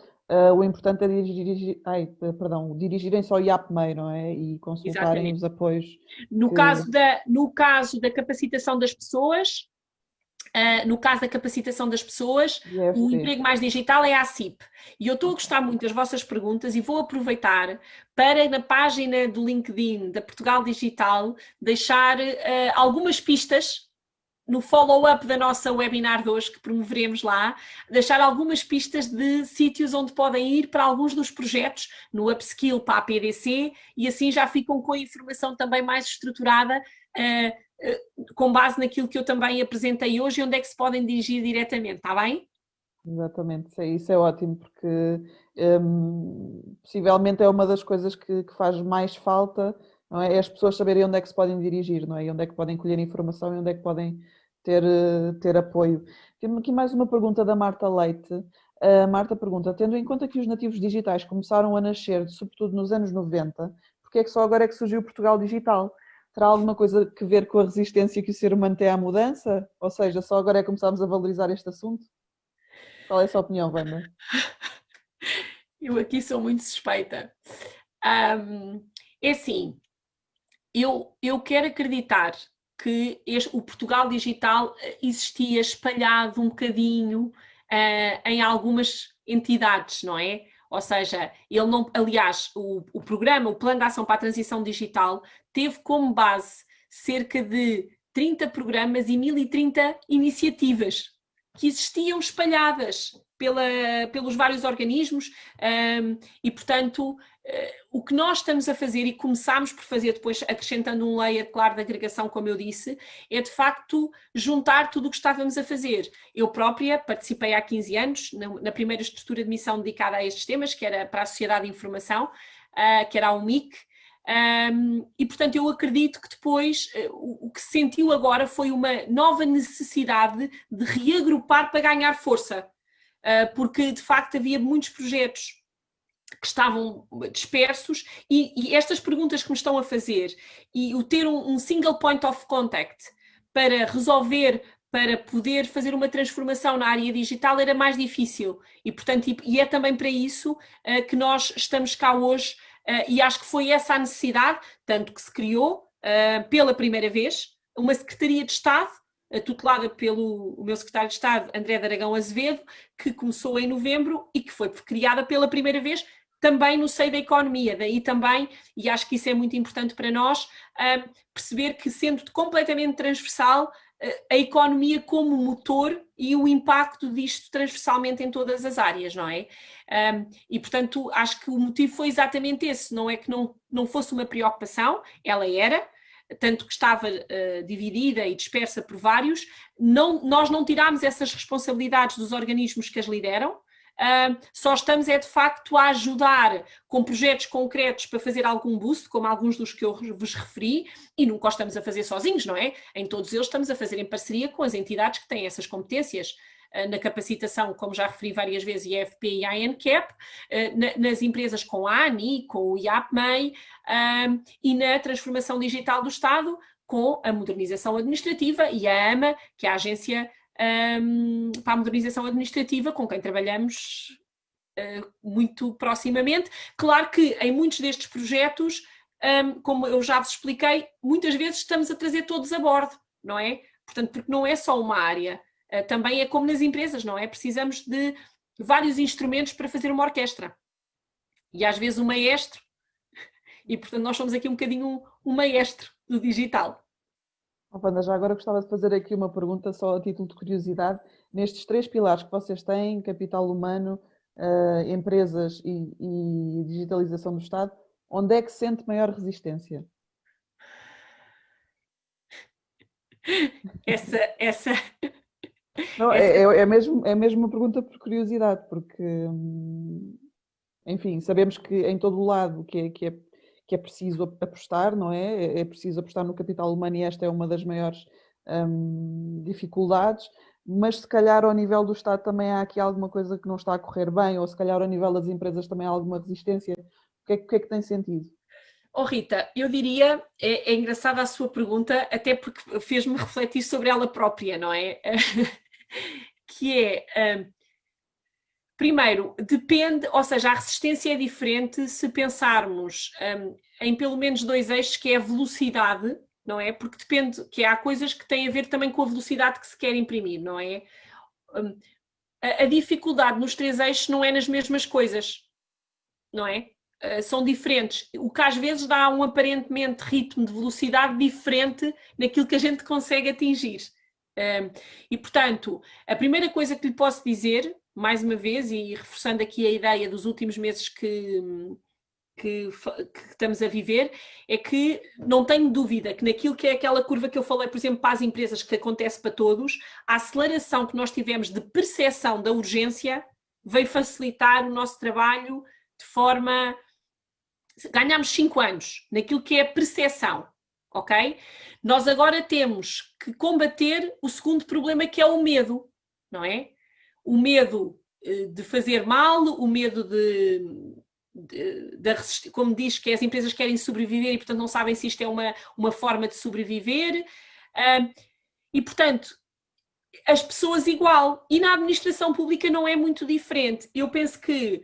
o importante é dirigirem-se ao IAPMEI, não é? E consultarem Exatamente. Os apoios. No caso da capacitação das pessoas, o emprego mais digital é a CIP. E eu estou a gostar muito das vossas perguntas e vou aproveitar para, na página do LinkedIn da Portugal Digital, deixar algumas pistas no follow-up da nossa webinar de hoje, que promoveremos lá, deixar algumas pistas de sítios onde podem ir para alguns dos projetos, no Upskill para a PDC, e assim já ficam com a informação também mais estruturada, com base naquilo que eu também apresentei hoje e onde é que se podem dirigir diretamente, está bem? Exatamente, isso é ótimo, porque possivelmente é uma das coisas que faz mais falta, não é? É as pessoas saberem onde é que se podem dirigir, não é? E onde é que podem colher informação e onde é que podem ter apoio. Temos aqui mais uma pergunta da Marta Leite. A Marta pergunta: tendo em conta que os nativos digitais começaram a nascer, sobretudo nos anos 90, porque é que só agora é que surgiu o Portugal Digital? Terá alguma coisa a ver com a resistência que o ser humano tem à mudança? Ou seja, só agora é que começámos a valorizar este assunto? Qual é a sua opinião, Wanda? Eu aqui sou muito suspeita. É assim, eu quero acreditar que o Portugal Digital existia espalhado um bocadinho em algumas entidades, não é? Ou seja, ele não, aliás, o programa, o Plano de Ação para a Transição Digital, teve como base cerca de 30 programas e 1030 iniciativas que existiam espalhadas pelos vários organismos e, portanto, o que nós estamos a fazer e começámos por fazer depois, acrescentando um layer, claro, de agregação, como eu disse, é de facto juntar tudo o que estávamos a fazer. Eu própria participei há 15 anos na primeira estrutura de missão dedicada a estes temas, que era para a Sociedade de Informação, que era a UMIC, e portanto eu acredito que depois o que se sentiu agora foi uma nova necessidade de reagrupar para ganhar força, porque de facto havia muitos projetos que estavam dispersos e estas perguntas que me estão a fazer e o ter um single point of contact para resolver, para poder fazer uma transformação na área digital era mais difícil e portanto e é também para isso que nós estamos cá hoje. E acho que foi essa a necessidade, tanto que se criou pela primeira vez uma Secretaria de Estado, tutelada pelo meu secretário de Estado, André de Aragão Azevedo, que começou em novembro e que foi criada pela primeira vez também no seio da economia. Daí também, e acho que isso é muito importante para nós, perceber que sendo completamente transversal, a economia como motor e o impacto disto transversalmente em todas as áreas, não é? E, portanto, acho que o motivo foi exatamente esse, não é que não fosse uma preocupação, ela era, tanto que estava dividida e dispersa por vários, nós não tirámos essas responsabilidades dos organismos que as lideram, só estamos de facto a ajudar com projetos concretos para fazer algum boost, como alguns dos que eu vos referi, e nunca os estamos a fazer sozinhos, não é? Em todos eles estamos a fazer em parceria com as entidades que têm essas competências, na capacitação, como já referi várias vezes, IFP e a ANCAP, nas empresas com a ANI, com o IAPMEI, e na transformação digital do Estado, com a modernização administrativa e a AMA, que é a Agência para a Modernização Administrativa, com quem trabalhamos muito proximamente. Claro que em muitos destes projetos, como eu já vos expliquei, muitas vezes estamos a trazer todos a bordo, não é? Portanto, porque não é só uma área, também é como nas empresas, não é? Precisamos de vários instrumentos para fazer uma orquestra. E às vezes o maestro, e portanto nós somos aqui um bocadinho um maestro do digital. Wanda, já agora gostava de fazer aqui uma pergunta só a título de curiosidade. Nestes 3 pilares que vocês têm, capital humano, empresas e digitalização do Estado, onde é que sente maior resistência? Essa... Não, é mesmo uma pergunta por curiosidade, porque, enfim, sabemos que em todo o lado que é preciso apostar, não é? É preciso apostar no capital humano e esta é uma das maiores dificuldades, mas se calhar ao nível do Estado também há aqui alguma coisa que não está a correr bem, ou se calhar ao nível das empresas também há alguma resistência. O que é que tem sentido? Oh Rita, eu diria, é engraçada a sua pergunta, até porque fez-me refletir sobre ela própria, não é? Que é, primeiro, depende, ou seja, a resistência é diferente se pensarmos em pelo menos 2 eixos, que é a velocidade, não é? Porque depende, que há coisas que têm a ver também com a velocidade que se quer imprimir, não é? A dificuldade nos 3 eixos não é nas mesmas coisas, não é? São diferentes, o que às vezes dá um aparentemente ritmo de velocidade diferente naquilo que a gente consegue atingir. E portanto, a primeira coisa que lhe posso dizer, mais uma vez, e reforçando aqui a ideia dos últimos meses que estamos a viver, é que não tenho dúvida que naquilo que é aquela curva que eu falei, por exemplo, para as empresas, que acontece para todos, a aceleração que nós tivemos de percepção da urgência veio facilitar o nosso trabalho de forma... Ganhámos 5 anos naquilo que é a percepção, ok? Nós agora temos que combater o segundo problema, que é o medo, não é? O medo de fazer mal, o medo como diz, que as empresas querem sobreviver e portanto não sabem se isto é uma forma de sobreviver, e portanto as pessoas igual, e na administração pública não é muito diferente. Eu penso que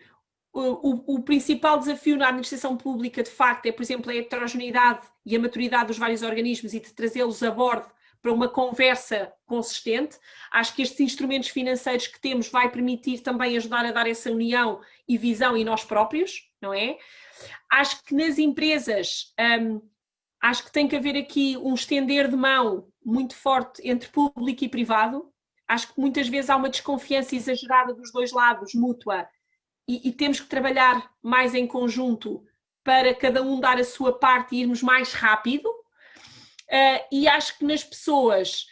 o principal desafio na administração pública, de facto, é, por exemplo, a heterogeneidade e a maturidade dos vários organismos e de trazê-los a bordo para uma conversa consistente. Acho que estes instrumentos financeiros que temos vai permitir também ajudar a dar essa união e visão em nós próprios, não é? Acho que nas empresas, acho que tem que haver aqui um estender de mão muito forte entre público e privado. Acho que muitas vezes há uma desconfiança exagerada dos dois lados, mútua, e temos que trabalhar mais em conjunto para cada um dar a sua parte e irmos mais rápido. E acho que nas pessoas,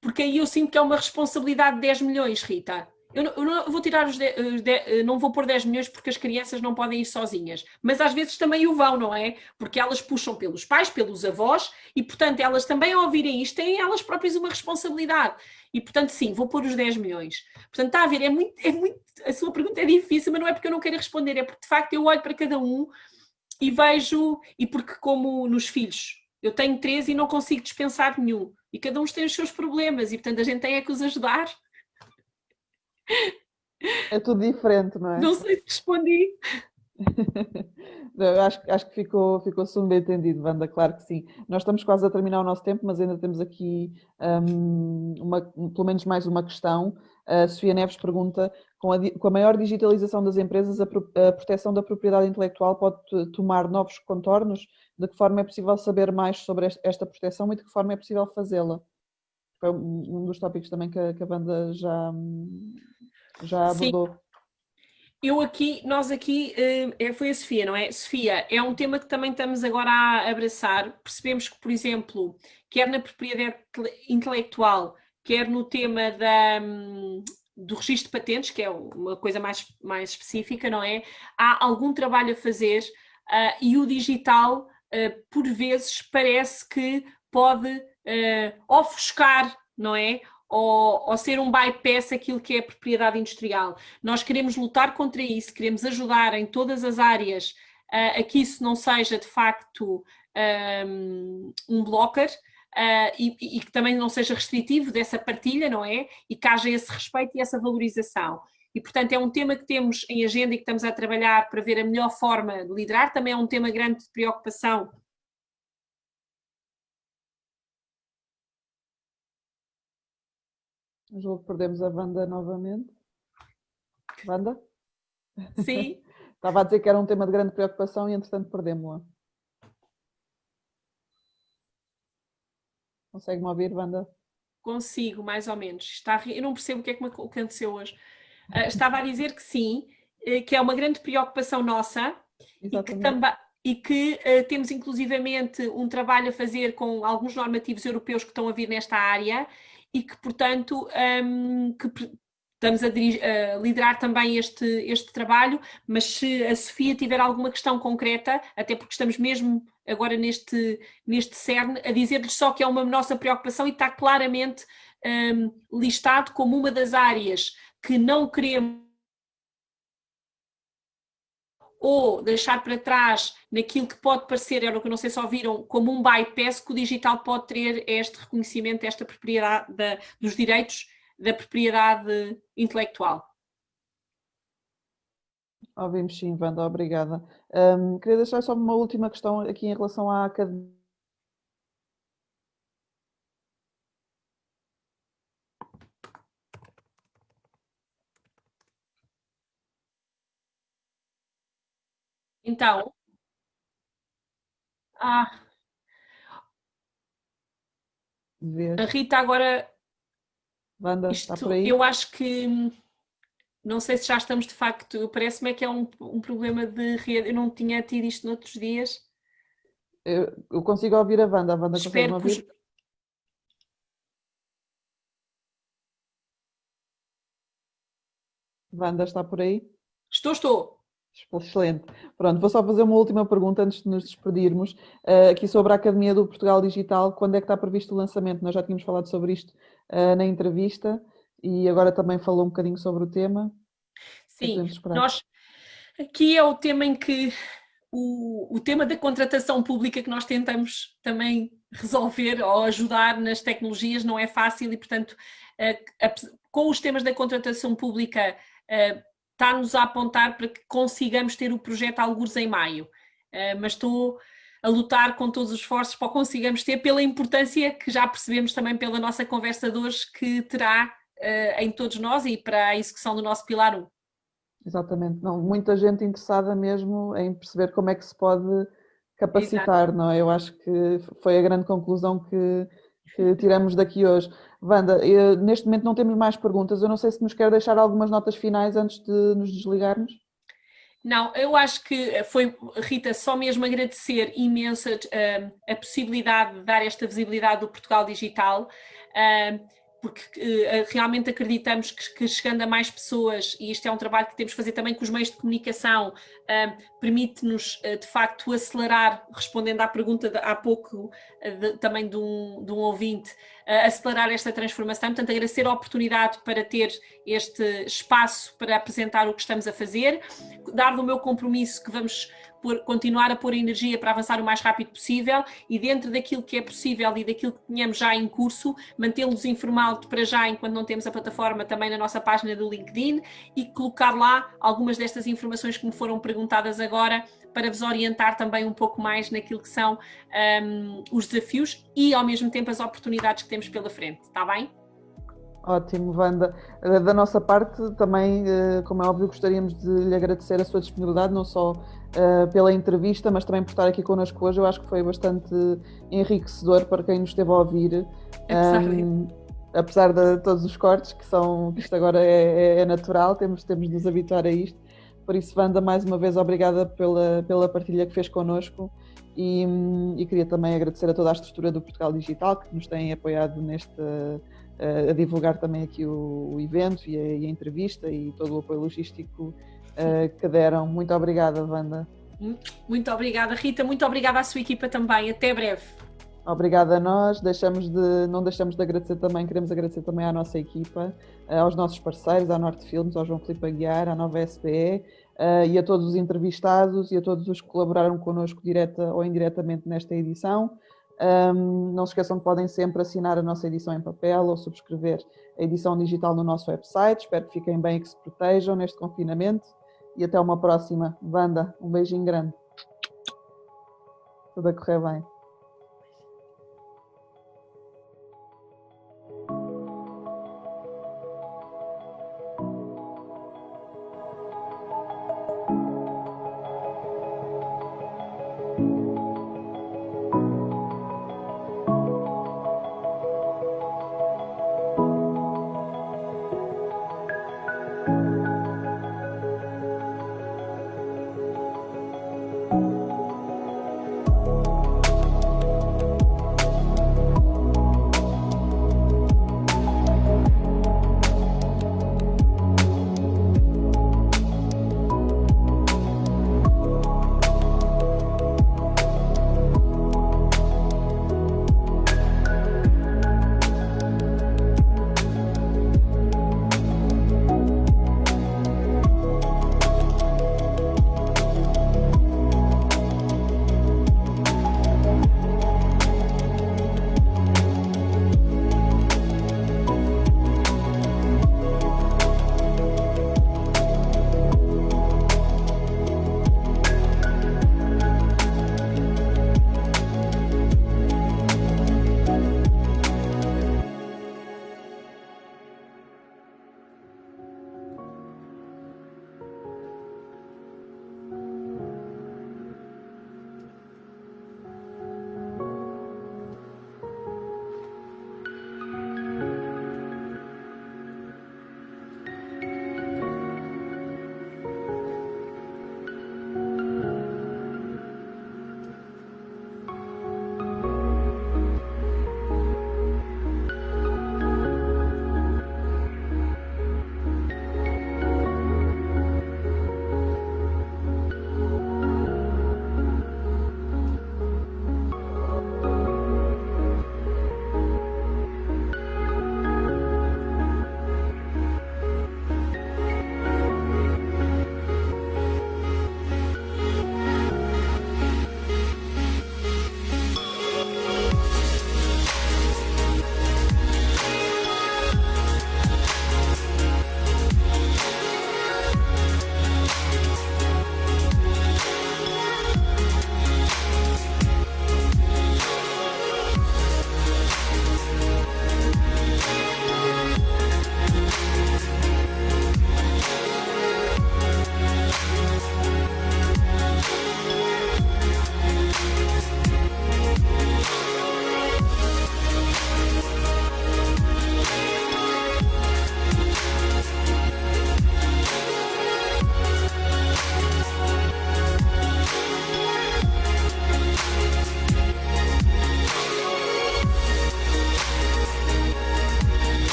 porque aí eu sinto que é uma responsabilidade de 10 milhões, Rita. Eu não vou tirar não vou pôr 10 milhões porque as crianças não podem ir sozinhas, mas às vezes também o vão, não é? Porque elas puxam pelos pais, pelos avós, e portanto elas também ao ouvirem isto têm elas próprias uma responsabilidade. E portanto sim, vou pôr os 10 milhões. Portanto está a ver, a sua pergunta é difícil, mas não é porque eu não queira responder, é porque de facto eu olho para cada um e vejo, e porque como nos filhos, eu tenho 3 e não consigo dispensar nenhum, e cada um tem os seus problemas, e portanto a gente tem é que os ajudar. É tudo diferente, não é? Não sei se respondi. Acho que ficou subentendido, Wanda, claro que sim. Nós estamos quase a terminar o nosso tempo, mas ainda temos aqui pelo menos mais uma questão. A Sofia Neves pergunta: com a maior digitalização das empresas, a proteção da propriedade intelectual pode tomar novos contornos? De que forma é possível saber mais sobre esta proteção e de que forma é possível fazê-la? Foi um dos tópicos também que a Wanda já abordou. Sim. Nós aqui, foi a Sofia, não é? Sofia, é um tema que também estamos agora a abraçar. Percebemos que, por exemplo, quer na propriedade intelectual, quer no tema do registro de patentes, que é uma coisa mais específica, não é? Há algum trabalho a fazer e o digital, por vezes, parece que pode ofuscar, não é? Ou ser um bypass aquilo que é a propriedade industrial. Nós queremos lutar contra isso, queremos ajudar em todas as áreas a que isso não seja de facto um blocker e que também não seja restritivo dessa partilha, não é? E que haja esse respeito e essa valorização. E, portanto, é um tema que temos em agenda e que estamos a trabalhar para ver a melhor forma de liderar. Também é um tema grande de preocupação. Julgo que perdemos a Wanda novamente. Wanda? Sim. Estava a dizer que era um tema de grande preocupação e, entretanto, perdemos-la. Consegue-me ouvir, Wanda? Consigo, mais ou menos. Eu não percebo o que é que me aconteceu hoje. Estava a dizer que sim, que é uma grande preocupação nossa. Exatamente. E que temos inclusivamente um trabalho a fazer com alguns normativos europeus que estão a vir nesta área e que, portanto, que estamos a liderar também este trabalho, mas se a Sofia tiver alguma questão concreta, até porque estamos mesmo agora neste cerne, a dizer-lhes só que é uma nossa preocupação e está claramente listado como uma das áreas que não queremos ou deixar para trás naquilo que pode parecer, era o que não sei se ouviram, como um bypass que o digital pode ter este reconhecimento, esta propriedade dos direitos da propriedade intelectual. Ouvimos sim, Wanda, obrigada. Queria deixar só uma última questão aqui em relação à academia. Então, a Rita agora, Wanda, está por aí? eu acho que, não sei se já estamos de facto, parece-me que é um problema de rede, eu não tinha tido isto noutros dias. Eu consigo ouvir a Wanda consegue-me ouvir? Wanda está por aí? Estou. Excelente. Pronto, vou só fazer uma última pergunta antes de nos despedirmos. Aqui sobre a Academia do Portugal Digital, quando é que está previsto o lançamento? Nós já tínhamos falado sobre isto na entrevista e agora também falou um bocadinho sobre o tema. Sim, aqui é o tema em que o tema da contratação pública que nós tentamos também resolver ou ajudar nas tecnologias não é fácil e, portanto, com os temas da contratação pública está-nos a apontar para que consigamos ter o projeto algures em maio. Mas estou a lutar com todos os esforços para o consigamos ter, pela importância que já percebemos também pela nossa conversa de hoje que terá em todos nós e para a execução do nosso Pilar 1. Exatamente, não, muita gente interessada mesmo em perceber como é que se pode capacitar, Exato. Não é? Eu acho que foi a grande conclusão que tiramos daqui hoje. Wanda, neste momento não temos mais perguntas, eu não sei se nos quer deixar algumas notas finais antes de nos desligarmos. Não, eu acho que foi, Rita, só mesmo agradecer imenso a possibilidade de dar esta visibilidade do Portugal Digital, porque realmente acreditamos que chegando a mais pessoas, e isto é um trabalho que temos de fazer também com os meios de comunicação, permite-nos de facto acelerar, respondendo à pergunta há pouco também de um ouvinte, acelerar esta transformação. Portanto, agradecer a oportunidade para ter este espaço para apresentar o que estamos a fazer, dar do meu compromisso que vamos continuar a pôr energia para avançar o mais rápido possível e dentro daquilo que é possível e daquilo que tínhamos já em curso, mantê-los informados para já enquanto não temos a plataforma também na nossa página do LinkedIn e colocar lá algumas destas informações que me foram perguntadas agora para vos orientar também um pouco mais naquilo que são os desafios e ao mesmo tempo as oportunidades que temos pela frente, está bem? Ótimo, Wanda. Da nossa parte também, como é óbvio, gostaríamos de lhe agradecer a sua disponibilidade, não só pela entrevista, mas também por estar aqui connosco hoje. Eu acho que foi bastante enriquecedor para quem nos esteve a ouvir, apesar de todos os cortes, que isto agora é natural, temos de nos habituar a isto. Por isso, Wanda, mais uma vez, obrigada pela partilha que fez connosco e queria também agradecer a toda a estrutura do Portugal Digital, que nos tem apoiado a divulgar também aqui o evento e a entrevista e todo o apoio logístico que deram. Muito obrigada, Wanda. Muito obrigada, Rita. Muito obrigada à sua equipa também. Até breve. Obrigada a nós. Não deixamos de agradecer também, queremos agradecer também à nossa equipa, aos nossos parceiros, à Norte Filmes, ao João Filipe Aguiar, à Nova SPE e a todos os entrevistados e a todos os que colaboraram connosco direta ou indiretamente nesta edição. Não se esqueçam que podem sempre assinar a nossa edição em papel ou subscrever a edição digital no nosso website. Espero que fiquem bem e que se protejam neste confinamento e até uma próxima. Wanda, um beijinho grande. Tudo a correr bem.